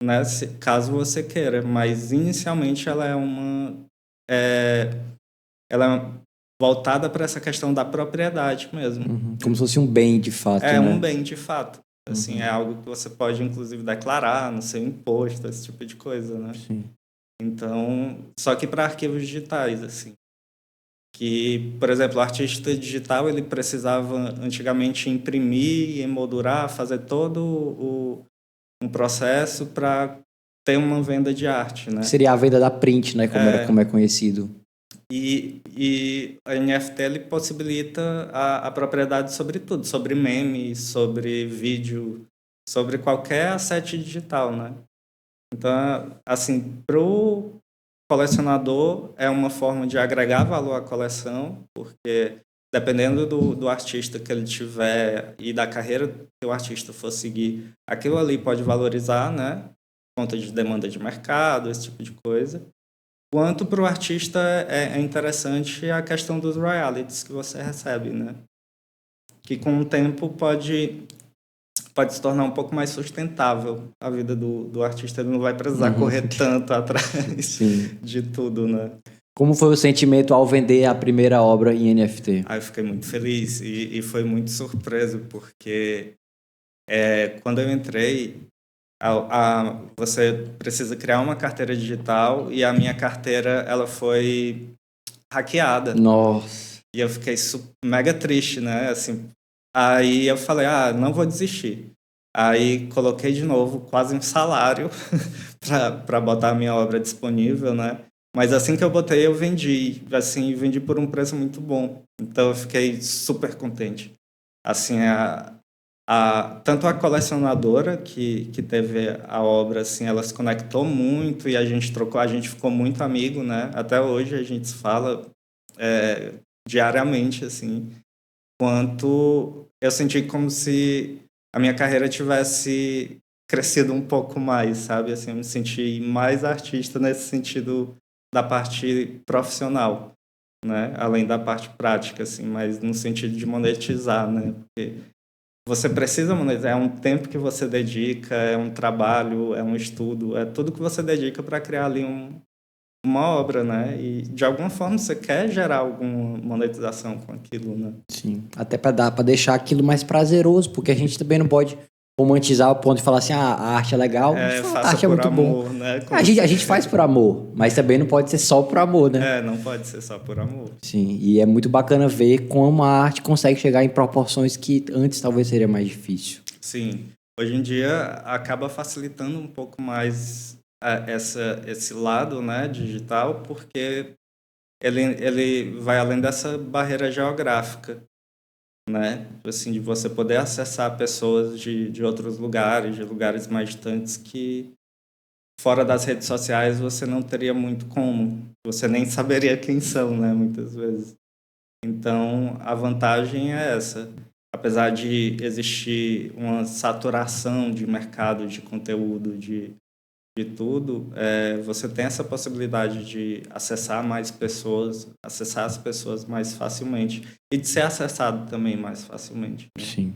né, caso você queira. Mas, inicialmente, ela é voltada para essa questão da propriedade mesmo. Como se fosse um bem, de fato, É né? um bem, de fato. Assim, é algo que você pode, inclusive, declarar no seu imposto, esse tipo de coisa, né? Sim. Então, só que para arquivos digitais, assim. Que, por exemplo, o artista digital, ele precisava antigamente imprimir, emoldurar, fazer todo um processo para ter uma venda de arte, né? Seria a venda da print, né? Como é conhecido. E a NFT ele possibilita a propriedade sobre tudo, sobre memes, sobre vídeo, sobre qualquer asset digital, né? Então, assim, pro colecionador é uma forma de agregar valor à coleção, porque dependendo do artista que ele tiver e da carreira que o artista for seguir, aquilo ali pode valorizar, né? Por conta de demanda de mercado, esse tipo de coisa. Quanto para o artista é interessante a questão dos royalties que você recebe, né? Que com o tempo pode se tornar um pouco mais sustentável a vida do artista. Ele não vai precisar correr tanto atrás de tudo, né? Como foi o sentimento ao vender a primeira obra em NFT? Aí eu fiquei muito feliz e foi muito surpreso, porque quando eu entrei, você precisa criar uma carteira digital e a minha carteira ela foi hackeada. Nossa. E eu fiquei mega triste, né? Assim, aí eu falei, não vou desistir. Aí coloquei de novo quase um salário para botar a minha obra disponível, né? Mas assim que eu botei, eu vendi. Assim, vendi por um preço muito bom. Então eu fiquei super contente. Assim, tanto a colecionadora que teve a obra, assim, ela se conectou muito e a gente ficou muito amigo, né? Até hoje a gente se fala diariamente, assim, quanto eu senti como se a minha carreira tivesse crescido um pouco mais, sabe? Assim, eu me senti mais artista nesse sentido da parte profissional, né? Além da parte prática, assim, mas no sentido de monetizar, né? Porque você precisa monetizar, é um tempo que você dedica, é um trabalho, é um estudo, é tudo que você dedica para criar ali uma obra, né? E de alguma forma você quer gerar alguma monetização com aquilo, né? Sim, até para deixar aquilo mais prazeroso, porque a gente também não pode romantizar o ponto de falar assim, a arte é legal, a arte é muito amor, bom. Né? A gente faz por amor, mas também não pode ser só por amor, né? Não pode ser só por amor. Sim, e é muito bacana ver como a arte consegue chegar em proporções que antes talvez seria mais difícil. Sim, hoje em dia acaba facilitando um pouco mais esse lado, né, digital, porque ele vai além dessa barreira geográfica, né? Assim, de você poder acessar pessoas de outros lugares, de lugares mais distantes que fora das redes sociais você não teria muito como. Você nem saberia quem são, né? Muitas vezes. Então, a vantagem é essa. Apesar de existir uma saturação de mercado, de conteúdo, de tudo, você tem essa possibilidade de acessar mais pessoas, acessar as pessoas mais facilmente e de ser acessado também mais facilmente. Né? Sim.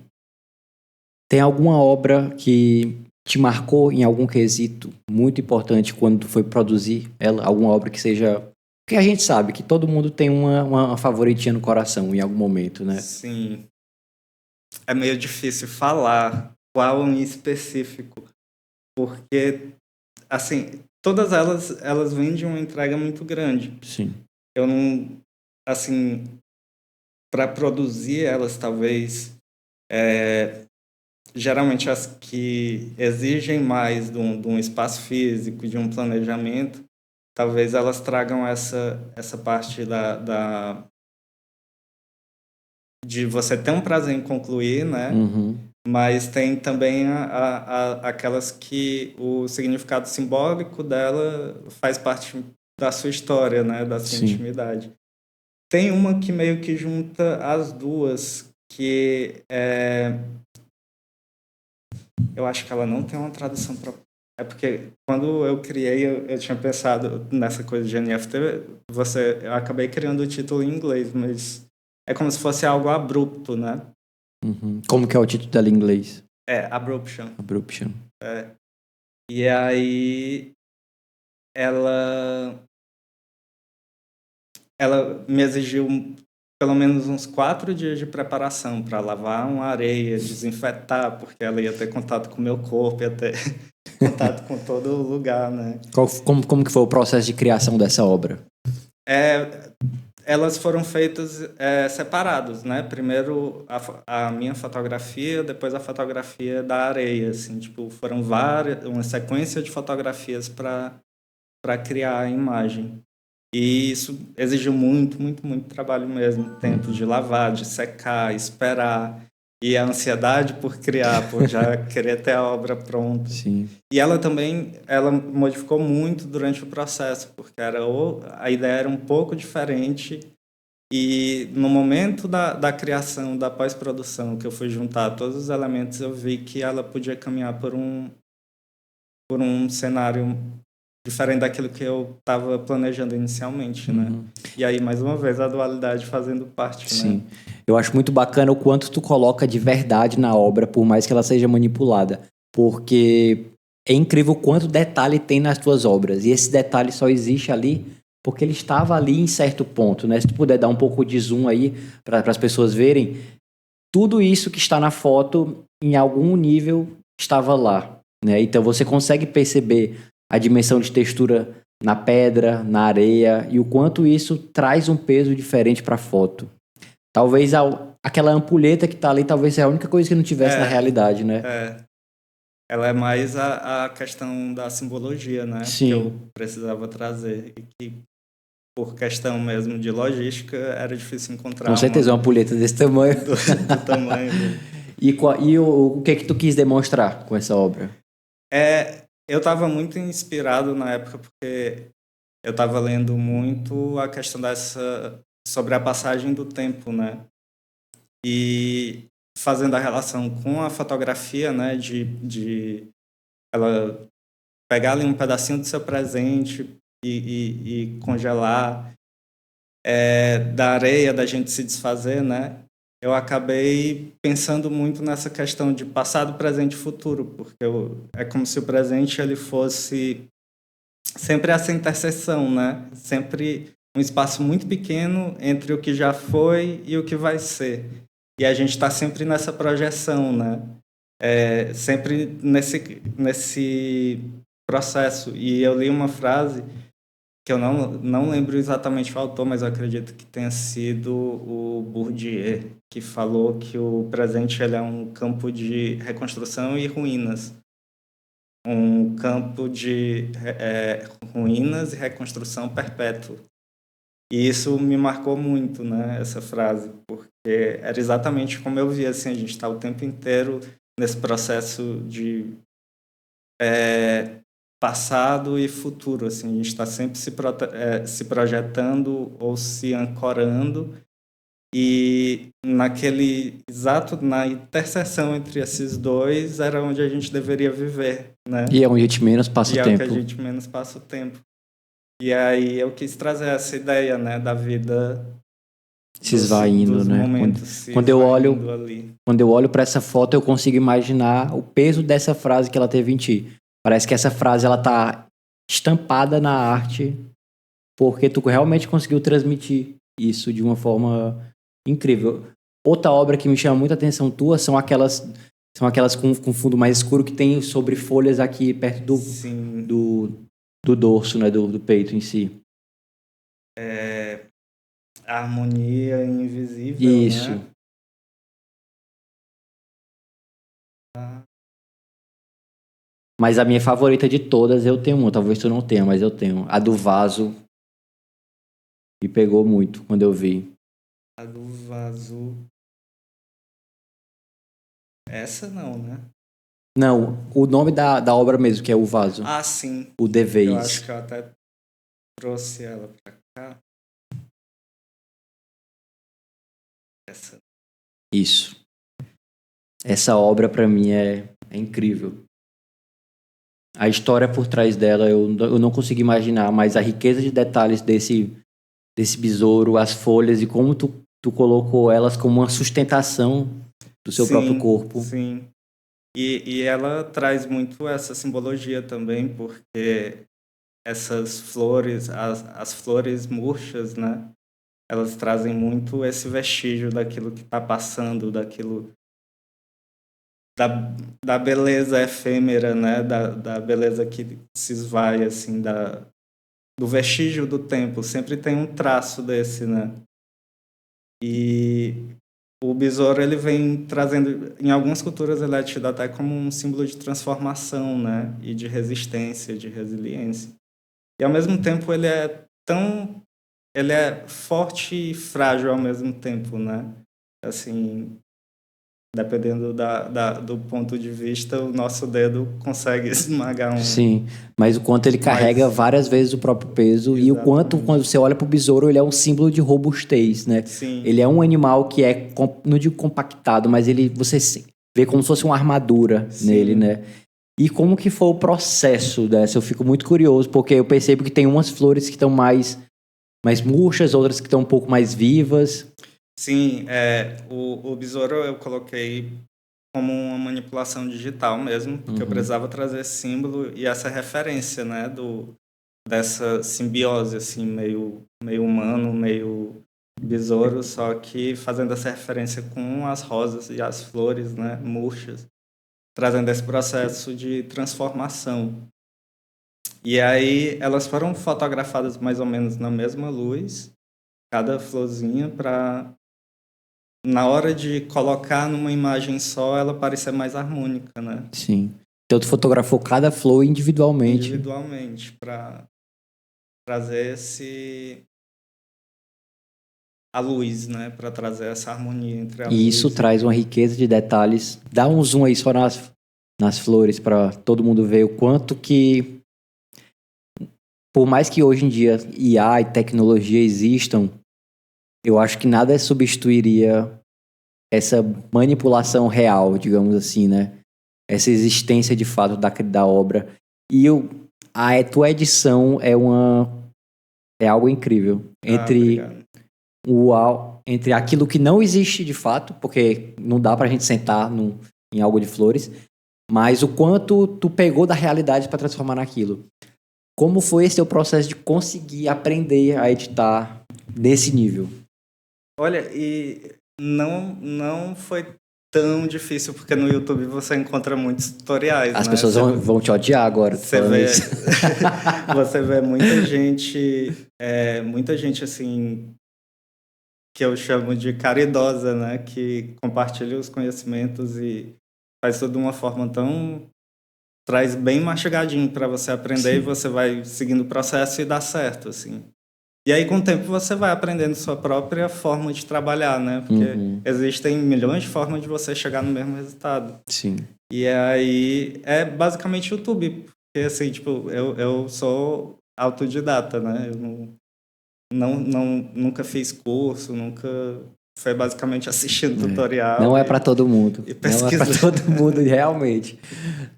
Tem alguma obra que te marcou em algum quesito muito importante quando tu foi produzir ela? Alguma obra que seja... Porque a gente sabe que todo mundo tem uma favoritinha no coração em algum momento, né? Sim. É meio difícil falar qual em específico, porque, assim, todas elas vêm de uma entrega muito grande. Sim. Eu não, assim, para produzir elas, talvez, geralmente as que exigem mais de um espaço físico, de um planejamento, talvez elas tragam essa parte de você ter um prazer em concluir, né? Uhum. Mas tem também aquelas que o significado simbólico dela faz parte da sua história, né? Da sua Sim. intimidade. Tem uma que meio que junta as duas, que eu acho que ela não tem uma tradução própria. É porque quando eu criei, eu tinha pensado nessa coisa de NFT, eu acabei criando o título em inglês, mas é como se fosse algo abrupto, né? Uhum. Como que é o título dela em inglês? Abruption. Abruption. E aí ela me exigiu pelo menos uns 4 dias de preparação para lavar uma areia, desinfetar, porque ela ia ter contato com o meu corpo, ia ter contato com todo o lugar, né? Como que foi o processo de criação dessa obra? Elas foram feitas separados, né? Primeiro a minha fotografia, depois a fotografia da areia, assim, tipo, foram uma sequência de fotografias para criar a imagem. E isso exigiu muito, muito, muito trabalho mesmo. Tempo de lavar, de secar, esperar. E a ansiedade por criar, por já querer ter a obra pronta. Sim. E ela também, ela modificou muito durante o processo, porque a ideia era um pouco diferente. E no momento da criação, da pós-produção, que eu fui juntar todos os elementos, eu vi que ela podia caminhar por um cenário diferente daquilo que eu estava planejando inicialmente, né? E aí, mais uma vez, a dualidade fazendo parte, Sim. né? Eu acho muito bacana o quanto tu coloca de verdade na obra, por mais que ela seja manipulada. Porque é incrível o quanto detalhe tem nas tuas obras. E esse detalhe só existe ali porque ele estava ali em certo ponto, né? Se tu puder dar um pouco de zoom aí para as pessoas verem, tudo isso que está na foto, em algum nível, estava lá, né? Então você consegue perceber a dimensão de textura na pedra, na areia, e o quanto isso traz um peso diferente para a foto. Talvez aquela ampulheta que está ali, talvez seja a única coisa que não tivesse na realidade, né? Ela é mais a questão da simbologia, né? Sim. Que eu precisava trazer. E que, por questão mesmo de logística, era difícil encontrar. Com certeza, uma ampulheta desse tamanho. Do tamanho. E o que é que tu quis demonstrar com essa obra? Eu estava muito inspirado na época, porque eu estava lendo muito a questão sobre a passagem do tempo, né? E fazendo a relação com a fotografia, né? De ela pegar ali um pedacinho do seu presente e congelar, da areia, da gente se desfazer, né? Eu acabei pensando muito nessa questão de passado, presente e futuro, porque é como se o presente ele fosse sempre essa interseção, né? Sempre um espaço muito pequeno entre o que já foi e o que vai ser. E a gente está sempre nessa projeção, né? Sempre nesse processo. E eu li uma frase que eu não lembro exatamente o autor, mas eu acredito que tenha sido o Bourdieu, que falou que o presente ele é um campo de reconstrução e ruínas. Um campo de ruínas e reconstrução perpétua. E isso me marcou muito, né, essa frase, porque era exatamente como eu via, assim, a gente está o tempo inteiro nesse processo de passado e futuro, assim, a gente está sempre se projetando ou se ancorando, e na interseção entre esses dois era onde a gente deveria viver, né? E é onde a gente menos passa o tempo. E é o que a gente menos passa o tempo. E aí eu quis trazer essa ideia, né, da vida se esvaindo, dos né? momentos se Quando eu olho, esvaindo ali. quando eu olho para essa foto, eu consigo imaginar o peso dessa frase que ela teve em ti. Parece que essa frase ela tá estampada na arte, porque tu realmente conseguiu transmitir isso de uma forma incrível. Outra obra que me chama muita atenção tua são aquelas com fundo mais escuro que tem sobre folhas aqui perto Sim, do dorso, né, do peito em si. a harmonia invisível, Isso. né? Mas a minha favorita de todas eu tenho uma, talvez tu não tenha, mas eu tenho. A do vaso me pegou muito quando eu vi. A do vaso. Essa não, né? Não, o nome da obra mesmo, que é O Vaso. Ah, sim. O The Eu acho Vase. que eu até trouxe ela pra cá. Essa. Isso. Essa obra pra mim é incrível. A história por trás dela eu não consigo imaginar, mas a riqueza de detalhes desse besouro, as folhas e como tu colocou elas como uma sustentação do seu próprio Sim, corpo. sim. E ela traz muito essa simbologia também, porque essas flores, as flores murchas, né? Elas trazem muito esse vestígio daquilo que está passando, daquilo da, da beleza efêmera, né? Da beleza que se esvai, assim, do vestígio do tempo. Sempre tem um traço desse, né? E o besouro, ele vem trazendo, em algumas culturas, ele é tido até como um símbolo de transformação, né? E de resistência, de resiliência. E, ao mesmo tempo, ele é forte e frágil ao mesmo tempo, né? Assim, dependendo do ponto de vista, o nosso dedo consegue esmagar um. Sim, mas o quanto ele carrega Mas, várias vezes o próprio peso e o quanto, quando exatamente. você olha pro besouro, ele é um símbolo de robustez, né? Ele Sim, é um animal que não digo compactado, mas você vê como se fosse uma armadura nele, sim. né? E como que foi o processo dessa? Eu fico muito curioso, porque eu percebo que tem umas flores que estão mais murchas, outras que estão um pouco mais vivas. Sim, o besouro eu coloquei como uma manipulação digital mesmo, porque eu Uhum. precisava trazer esse símbolo e essa referência, né, dessa simbiose, assim, meio humano, meio besouro, só que fazendo essa referência com as rosas e as flores, né, murchas, trazendo esse processo de transformação. E aí elas foram fotografadas mais ou menos na mesma luz, cada florzinha, para na hora de colocar numa imagem só, ela parecer mais harmônica, né? Sim. Então tu fotografou cada flor individualmente. Individualmente, para trazer a luz, né? Para trazer essa harmonia entre a E isso luz traz uma riqueza de detalhes. Dá um zoom aí só nas flores para todo mundo ver o quanto que, por mais que hoje em dia IA e tecnologia existam, eu acho que nada substituiria essa manipulação real, digamos assim, né? Essa existência de fato da obra. E a tua edição é algo incrível. obrigado. Entre aquilo que não existe de fato, porque não dá pra gente sentar em algo de flores, mas o quanto tu pegou da realidade para transformar naquilo. Como foi esse teu processo de conseguir aprender a editar nesse nível? Olha, e não foi tão difícil, porque no YouTube você encontra muitos tutoriais, As né? pessoas vão te odiar agora, tu Você falando vê, isso. você vê muita gente assim que eu chamo de caridosa, né? Que compartilha os conhecimentos e faz tudo de uma forma tão traz bem mastigadinho para você aprender e Sim. você vai seguindo o processo e dá certo, assim. E aí, com o tempo, você vai aprendendo sua própria forma de trabalhar, né? Porque Uhum. existem milhões de formas de você chegar no mesmo resultado. Sim. E aí, é basicamente YouTube. Porque, assim, tipo, eu sou autodidata, né? Eu nunca fiz curso, nunca... Foi basicamente assistindo Não tutorial é pra todo mundo. e Não é pra pesquisando. todo mundo, realmente.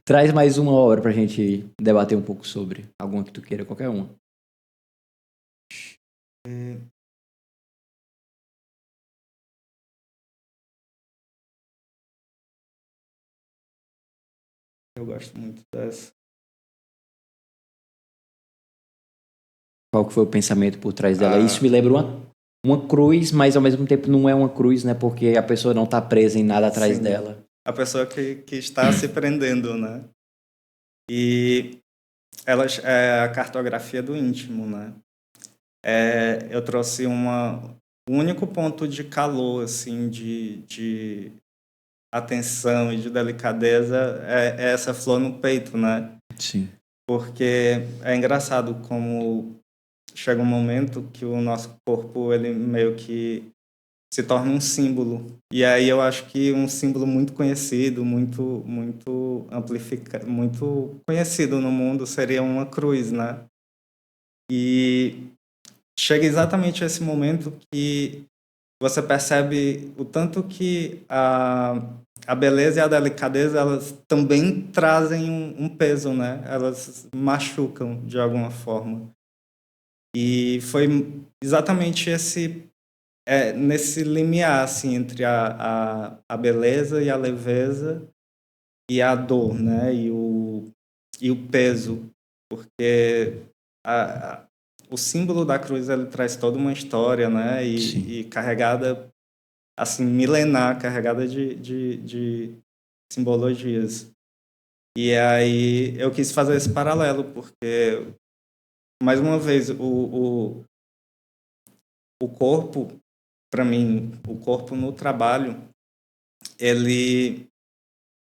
Traz mais uma hora pra gente debater um pouco sobre. Alguma que tu queira, qualquer uma. Eu gosto muito dessa. Qual que foi o pensamento por trás dela? Isso me lembra uma cruz, mas ao mesmo tempo não é uma cruz, né? Porque a pessoa não tá presa em nada atrás Sim, dela. a pessoa que está se prendendo, né? E ela é a cartografia do íntimo, né? Eu trouxe o único ponto de calor, assim, de atenção e de delicadeza é essa flor no peito, né? Sim. Porque é engraçado como chega um momento que o nosso corpo, ele meio que se torna um símbolo. E aí eu acho que um símbolo muito conhecido, muito amplificado, muito conhecido no mundo seria uma cruz, né? E chega exatamente esse momento que você percebe o tanto que a beleza e a delicadeza, elas também trazem um peso, né? Elas machucam de alguma forma. E foi exatamente nesse limiar, assim, entre a beleza e a leveza e a dor, né? E o peso. Porque o símbolo da cruz, ele traz toda uma história, né? E carregada, assim, milenar, carregada de simbologias. E aí eu quis fazer esse paralelo, porque, mais uma vez, o corpo, para mim, o corpo no trabalho, ele,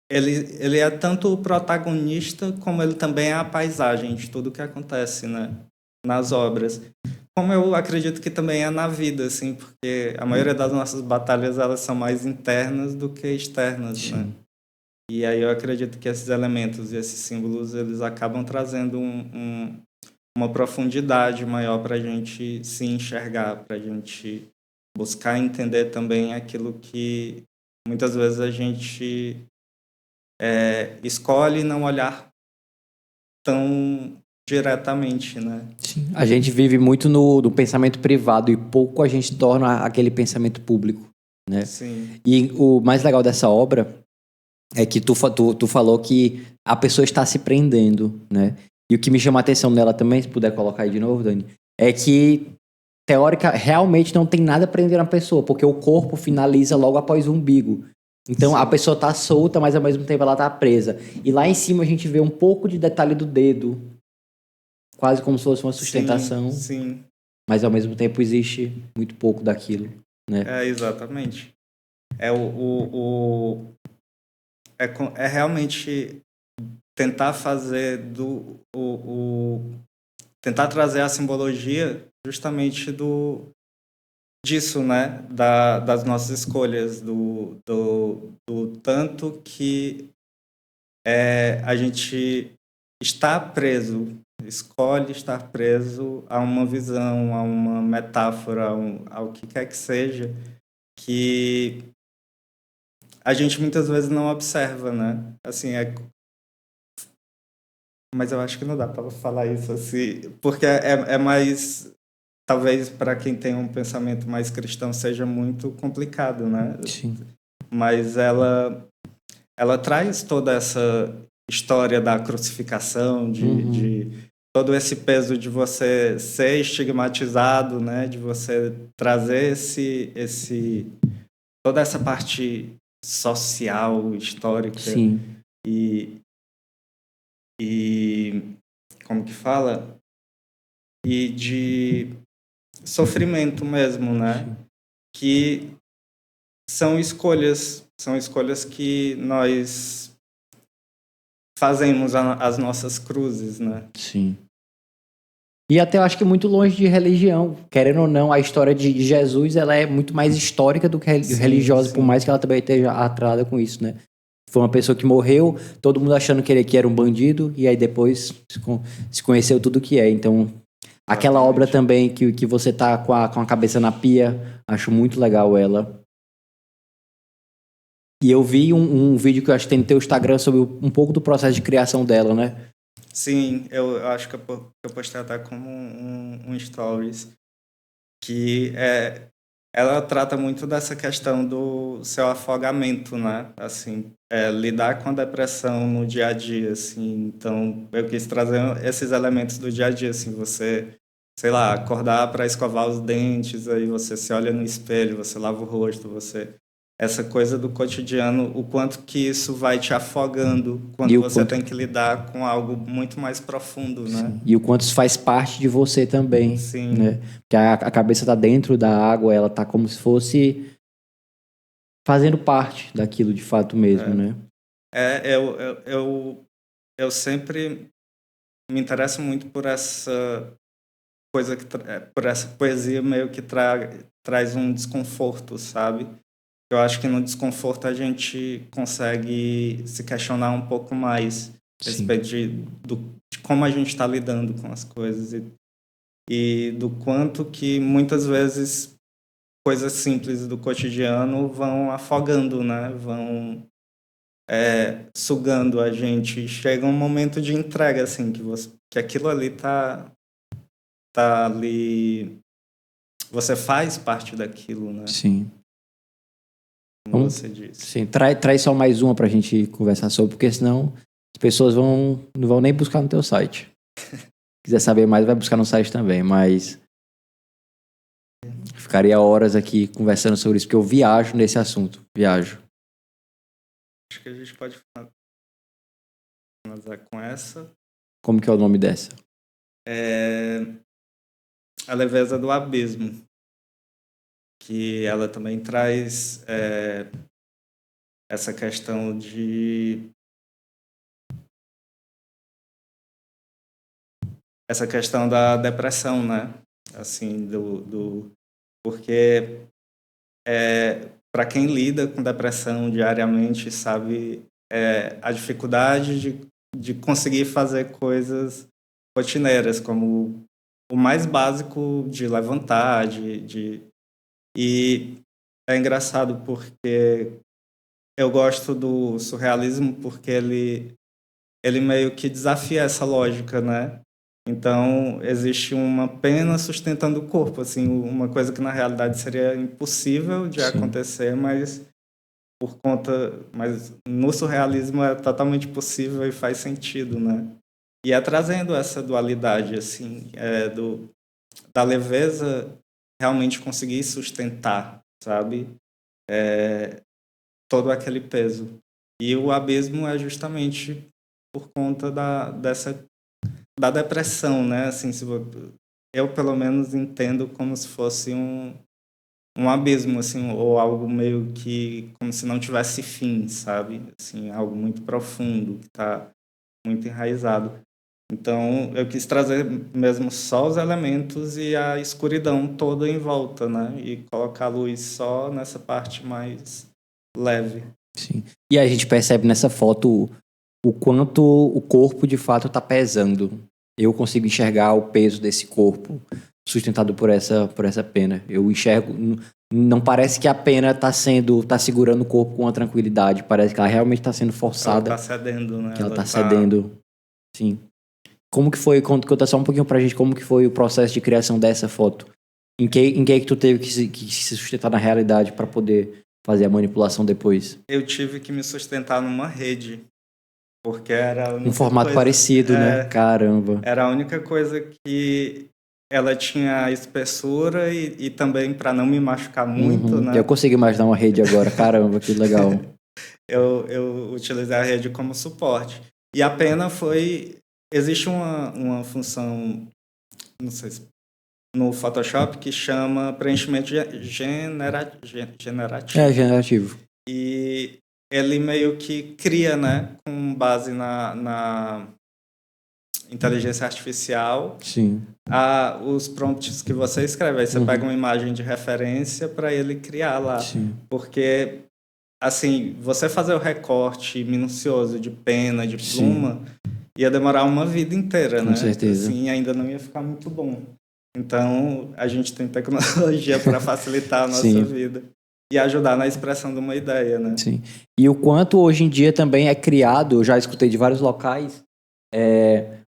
ele é tanto o protagonista, como ele também é a paisagem de tudo que acontece, né? Nas obras. Como eu acredito que também é na vida, assim, porque a maioria das nossas batalhas, elas são mais internas do que externas, né? E aí eu acredito que esses elementos e esses símbolos, eles acabam trazendo uma profundidade maior para a gente se enxergar, para a gente buscar entender também aquilo que muitas vezes a gente escolhe não olhar tão diretamente, né? Sim. A gente vive muito no pensamento privado e pouco a gente torna aquele pensamento público, né? Sim. E o mais legal dessa obra é que tu falou que a pessoa está se prendendo, né? E o que me chama a atenção nela também, se puder colocar aí de novo, Dani, é que teórica realmente não tem nada prendendo a pessoa, porque o corpo finaliza logo após o umbigo. Então Sim. a pessoa tá solta, mas ao mesmo tempo ela tá presa. E lá em cima a gente vê um pouco de detalhe do dedo, quase como se fosse uma sustentação, Sim. mas ao mesmo tempo existe muito pouco daquilo, né? Exatamente. É realmente tentar fazer tentar trazer a simbologia justamente disso, né? Das nossas escolhas, do tanto que a gente está preso, escolhe estar preso a uma visão, a uma metáfora, ao que quer que seja, que a gente muitas vezes não observa, né? Assim, mas eu acho que não dá para falar isso assim, porque é mais, talvez para quem tem um pensamento mais cristão seja muito complicado, né? Sim. Mas ela traz toda essa história da crucificação, de todo esse peso de você ser estigmatizado, né? De você trazer toda essa parte social, histórica Sim. e como que fala? E de sofrimento mesmo, né? Sim. Que são escolhas que nós fazemos as nossas cruzes, né? Sim. E até eu acho que muito longe de religião. Querendo ou não, a história de Jesus ela é muito mais histórica do que religiosa, por mais que ela também esteja atrelada com isso, né? Foi uma pessoa que morreu, todo mundo achando que ele era um bandido, e aí depois se conheceu tudo que é. Então, aquela obra também que você tá com a cabeça na pia, acho muito legal ela. E eu vi um vídeo que eu acho que tem no teu Instagram sobre um pouco do processo de criação dela, né? Sim, eu acho que eu postei até como um stories, que ela trata muito dessa questão do seu afogamento, né? Assim, lidar com a depressão no dia a dia, assim. Então, eu quis trazer esses elementos do dia a dia, assim, você, sei lá, acordar para escovar os dentes, aí você se olha no espelho, você lava o rosto, você essa coisa do cotidiano, o quanto que isso vai te afogando E quando o você quanto, tem que lidar com algo muito mais profundo, né? sim, e o quanto isso faz parte de você também, Sim, né? Porque a cabeça tá dentro da água, ela tá como se fosse fazendo parte daquilo de fato mesmo, né? eu sempre me interesso muito por essa coisa por essa poesia meio que traz um desconforto, sabe? Eu acho que no desconforto a gente consegue se questionar um pouco mais a Sim, respeito de como a gente está lidando com as coisas e do quanto que muitas vezes coisas simples do cotidiano vão afogando, né? Vão sugando a gente. Chega um momento de entrega, assim, que aquilo ali tá ali. Você faz parte daquilo, né? sim. Como Vamos, você disse. sim, traz só mais uma pra gente conversar sobre, porque senão as pessoas não vão nem buscar no teu site. Se quiser saber mais, vai buscar no site também, mas ficaria horas aqui conversando sobre isso, porque eu viajo nesse assunto. Viajo. Acho que a gente pode finalizar com essa. Como que é o nome dessa? É a leveza do abismo, que ela também traz essa questão essa questão da depressão, né? Assim, porque para quem lida com depressão diariamente sabe a dificuldade de conseguir fazer coisas rotineiras, como o mais básico de levantar, e é engraçado porque eu gosto do surrealismo porque ele meio que desafia essa lógica, né? Então, existe uma pena sustentando o corpo, assim, uma coisa que na realidade seria impossível de Sim, acontecer, mas no surrealismo é totalmente possível e faz sentido, né? E é trazendo essa dualidade, assim, da leveza realmente conseguir sustentar, sabe? Todo aquele peso. E o abismo é justamente por conta da depressão, né? Assim, eu pelo menos entendo como se fosse um abismo, assim, ou algo meio que como se não tivesse fim, sabe? Assim, algo muito profundo, que está muito enraizado. Então, eu quis trazer mesmo só os elementos e a escuridão toda em volta, né? E colocar a luz só nessa parte mais leve. sim. E a gente percebe nessa foto o quanto o corpo de fato está pesando. Eu consigo enxergar o peso desse corpo sustentado por essa pena. Eu enxergo, não parece que a pena tá segurando o corpo com uma tranquilidade. Parece que ela realmente está sendo Ela forçada, está cedendo, né? que ela Ela está está cedendo. Sim. Como que foi? Conta só um pouquinho pra gente como que foi o processo de criação dessa foto. Em que tu teve que se sustentar na realidade para poder fazer a manipulação depois? eu tive que me sustentar numa rede, porque era a Um única formato coisa, parecido, né? Caramba. era a única coisa que ela tinha espessura e também para não me machucar muito, Uhum. Eu né? consigo imaginar uma rede agora. Caramba, que legal. Eu utilizei a rede como suporte. E a pena foi, existe uma função, não sei se no Photoshop que chama preenchimento É generativo. generativo. E ele meio que cria, né, com base na inteligência artificial, Sim. os prompts que você escreve. Aí você pega Uhum. uma imagem de referência para ele criar lá. Sim. Porque, assim, você fazer o recorte minucioso de pena, de Sim. pluma, ia demorar uma vida inteira, Com né? certeza. Assim, ainda não ia ficar muito bom. Então, a gente tem tecnologia para facilitar a nossa Sim. vida e ajudar na expressão de uma ideia, né? Sim. E o quanto hoje em dia também é criado, eu já escutei de vários locais,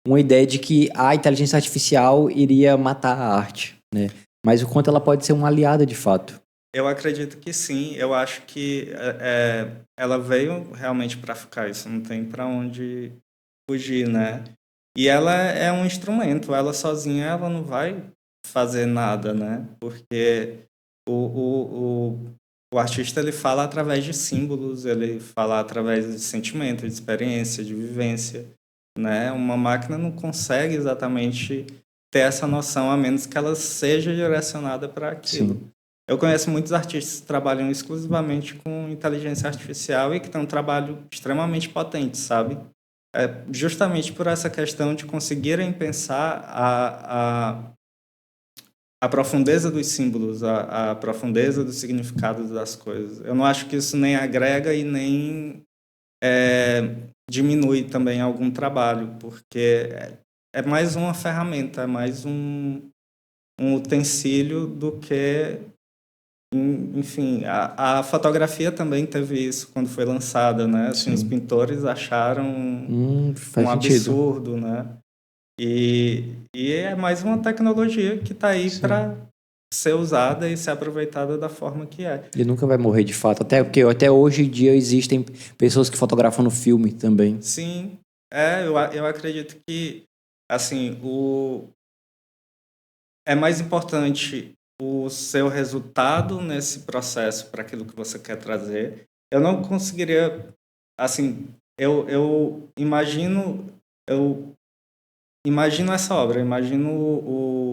uma ideia de que a inteligência artificial iria matar a arte, né? Mas o quanto ela pode ser uma aliada de fato. Eu acredito que sim. Eu acho que ela veio realmente para ficar. Isso não tem para onde fugir, né? E ela é um instrumento. Ela sozinha, ela não vai fazer nada, né? Porque o, o, o, o artista ele fala através de símbolos, ele fala através de sentimento, de experiência, de vivência, né? Uma máquina não consegue exatamente ter essa noção a menos que ela seja direcionada para aquilo. Sim. Eu conheço muitos artistas que trabalham exclusivamente com inteligência artificial e que têm um trabalho extremamente potente, sabe? Justamente por essa questão de conseguirem pensar a profundeza dos símbolos, a profundeza dos significados das coisas. Eu não acho que isso nem agrega e nem diminui também algum trabalho, porque é mais uma ferramenta, é mais um utensílio do que. Enfim, a fotografia também teve isso quando foi lançada, né? Assim, os Sim. pintores acharam Faz um sentido. absurdo, né? E é mais uma tecnologia que está aí Sim. para ser usada e ser aproveitada da forma que é. E nunca vai morrer de fato. Até porque até hoje em dia existem pessoas que fotografam no filme também. Sim, eu acredito que assim, é mais importante o seu resultado nesse processo para aquilo que você quer trazer. Eu não conseguiria, assim, eu imagino essa obra, eu imagino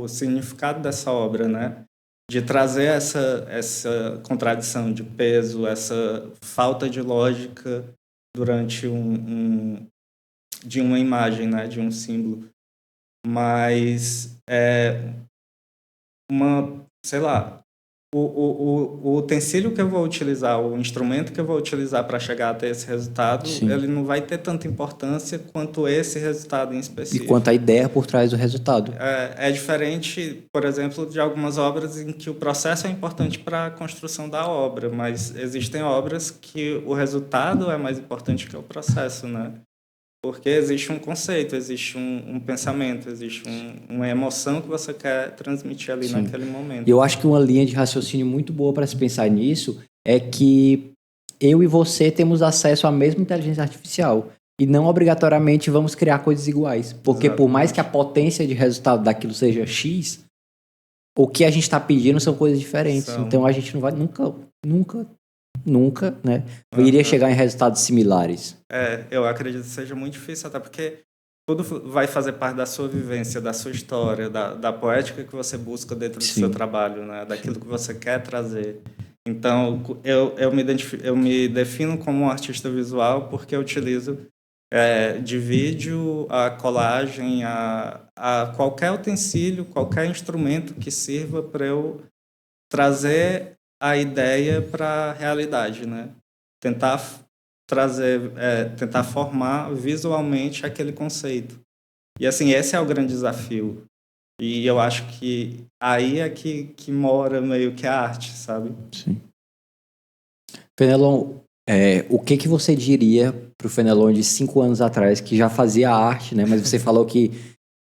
o significado dessa obra, né? De trazer essa contradição de peso, essa falta de lógica durante de uma imagem, né? De um símbolo. Mas sei lá, o utensílio que eu vou utilizar, o instrumento que eu vou utilizar para chegar até esse resultado, Sim. ele não vai ter tanta importância quanto esse resultado em E quanto específico. à ideia por trás do resultado. É diferente, por exemplo, de algumas obras em que o processo é importante para a construção da obra, mas existem obras que o resultado é mais importante que o processo, né? Porque existe um conceito, existe um pensamento, existe uma emoção que você quer transmitir ali Sim. naquele E momento. eu acho que uma linha de raciocínio muito boa para se pensar nisso é que eu e você temos acesso à mesma inteligência artificial. E não obrigatoriamente vamos criar coisas iguais. Porque por mais que a Exatamente. potência de resultado daquilo seja X, o que a gente está pedindo são coisas diferentes. Então a São. gente não vai nunca, né? Iria Aham. chegar em resultados similares. Eu acredito que seja muito difícil, até porque tudo vai fazer parte da sua vivência, da sua história, da poética que você busca dentro do seu Sim. trabalho, né? Daquilo que você quer trazer. Então, eu me defino como um artista visual porque eu utilizo de vídeo, a colagem, a qualquer utensílio, qualquer instrumento que sirva para eu trazer a ideia para a realidade, né? Tentar tentar formar visualmente aquele conceito. E assim, esse é o grande desafio. E eu acho que aí é que mora meio que a arte, sabe? Sim. Fenelon, o que você diria pro Fenelon de 5 anos atrás, que já fazia arte, né? Mas você falou que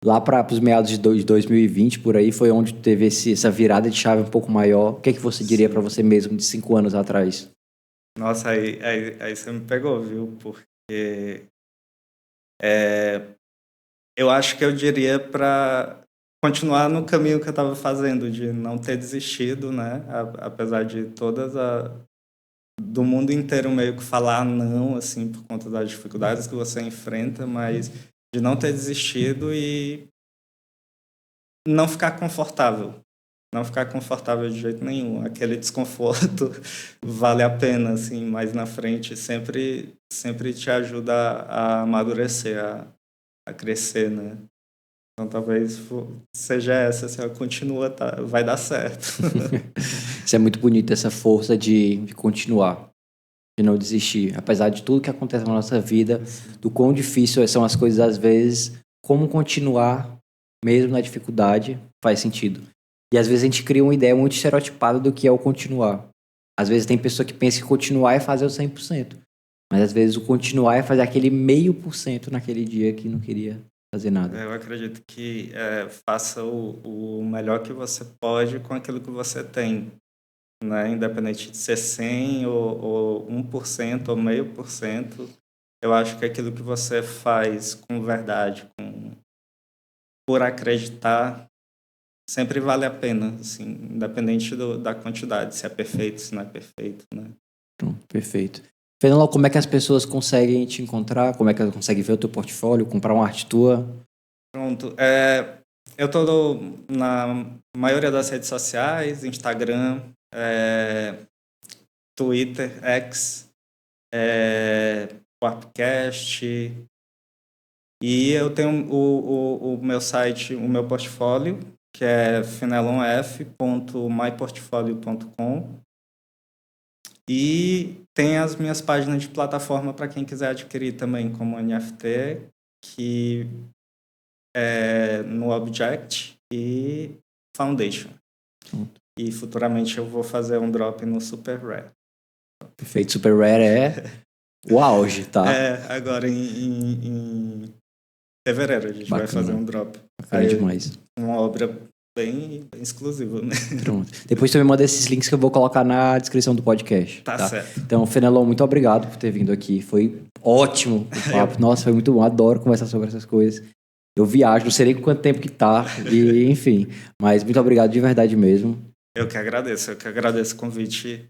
lá para os meados de 2020, por aí, foi onde teve essa virada de chave um pouco maior. O que você diria para Sim. você mesmo de 5 anos atrás? Nossa, aí você me pegou, viu? Porque eu acho que eu diria para continuar no caminho que eu estava fazendo, de não ter desistido, né? Apesar de do mundo inteiro meio que falar não, assim, por conta das dificuldades que você enfrenta, mas de não ter desistido e não ficar confortável. Não ficar confortável de jeito nenhum. Aquele desconforto vale a pena, assim, mais na frente sempre te ajuda a amadurecer, a crescer, né? Então talvez seja essa, assim, ó, continua, tá? Vai dar certo. Isso é muito bonito, essa força de continuar, de não desistir. Apesar de tudo que acontece na nossa vida, do quão difícil são as coisas às vezes, como continuar, mesmo na dificuldade, faz sentido. E às vezes a gente cria uma ideia muito estereotipada do que é o continuar. Às vezes tem pessoa que pensa que continuar é fazer o 100%. Mas às vezes o continuar é fazer aquele 0,5% naquele dia que não queria fazer nada. Eu acredito que faça o melhor que você pode com aquilo que você tem. né? Independente de ser 100 ou 1% ou 0,5%, eu acho que aquilo que você faz com verdade, por acreditar, sempre vale a pena, assim, independente da quantidade, se é perfeito, se não é perfeito, né? Pronto, perfeito. Fernando, como é que as pessoas conseguem te encontrar? Como é que elas conseguem ver o teu portfólio, comprar uma arte tua? Pronto. Eu estou na maioria das redes sociais, Instagram, Twitter, X, Warpcast, e eu tenho o meu site, o meu portfólio, que é fenelonf.myportfolio.com, e tem as minhas páginas de plataforma para quem quiser adquirir também, como NFT, que é no Object e Foundation. E futuramente eu vou fazer um drop no Super Rare. Perfeito, Super Rare é o auge, tá? Agora em fevereiro a gente vai fazer um drop. Bacana demais. Uma obra bem exclusiva, né? Pronto. Depois tu me manda esses links que eu vou colocar na descrição do podcast. Tá certo. Então, Fenelon, muito obrigado por ter vindo aqui. Foi ótimo o papo. Nossa, foi muito bom. Adoro conversar sobre essas coisas. Eu viajo, não sei nem quanto tempo que tá. E, enfim. Mas muito obrigado de verdade mesmo. Eu que agradeço o convite.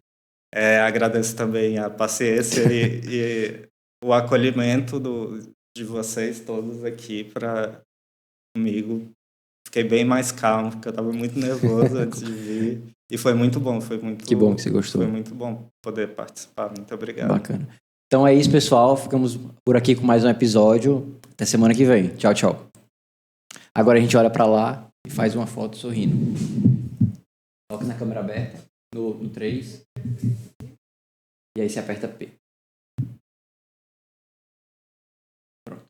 Agradeço também a paciência e o acolhimento de vocês todos aqui comigo. Fiquei bem mais calmo, porque eu estava muito nervoso antes de vir. E foi muito bom, Que bom que você gostou. Foi muito bom poder participar. Muito obrigado. Bacana. Então é isso, pessoal. Ficamos por aqui com mais um episódio. Até semana que vem. Tchau, tchau. Agora a gente olha para lá e faz uma foto sorrindo. Coloca na câmera aberta, no 3. E aí você aperta P. Pronto.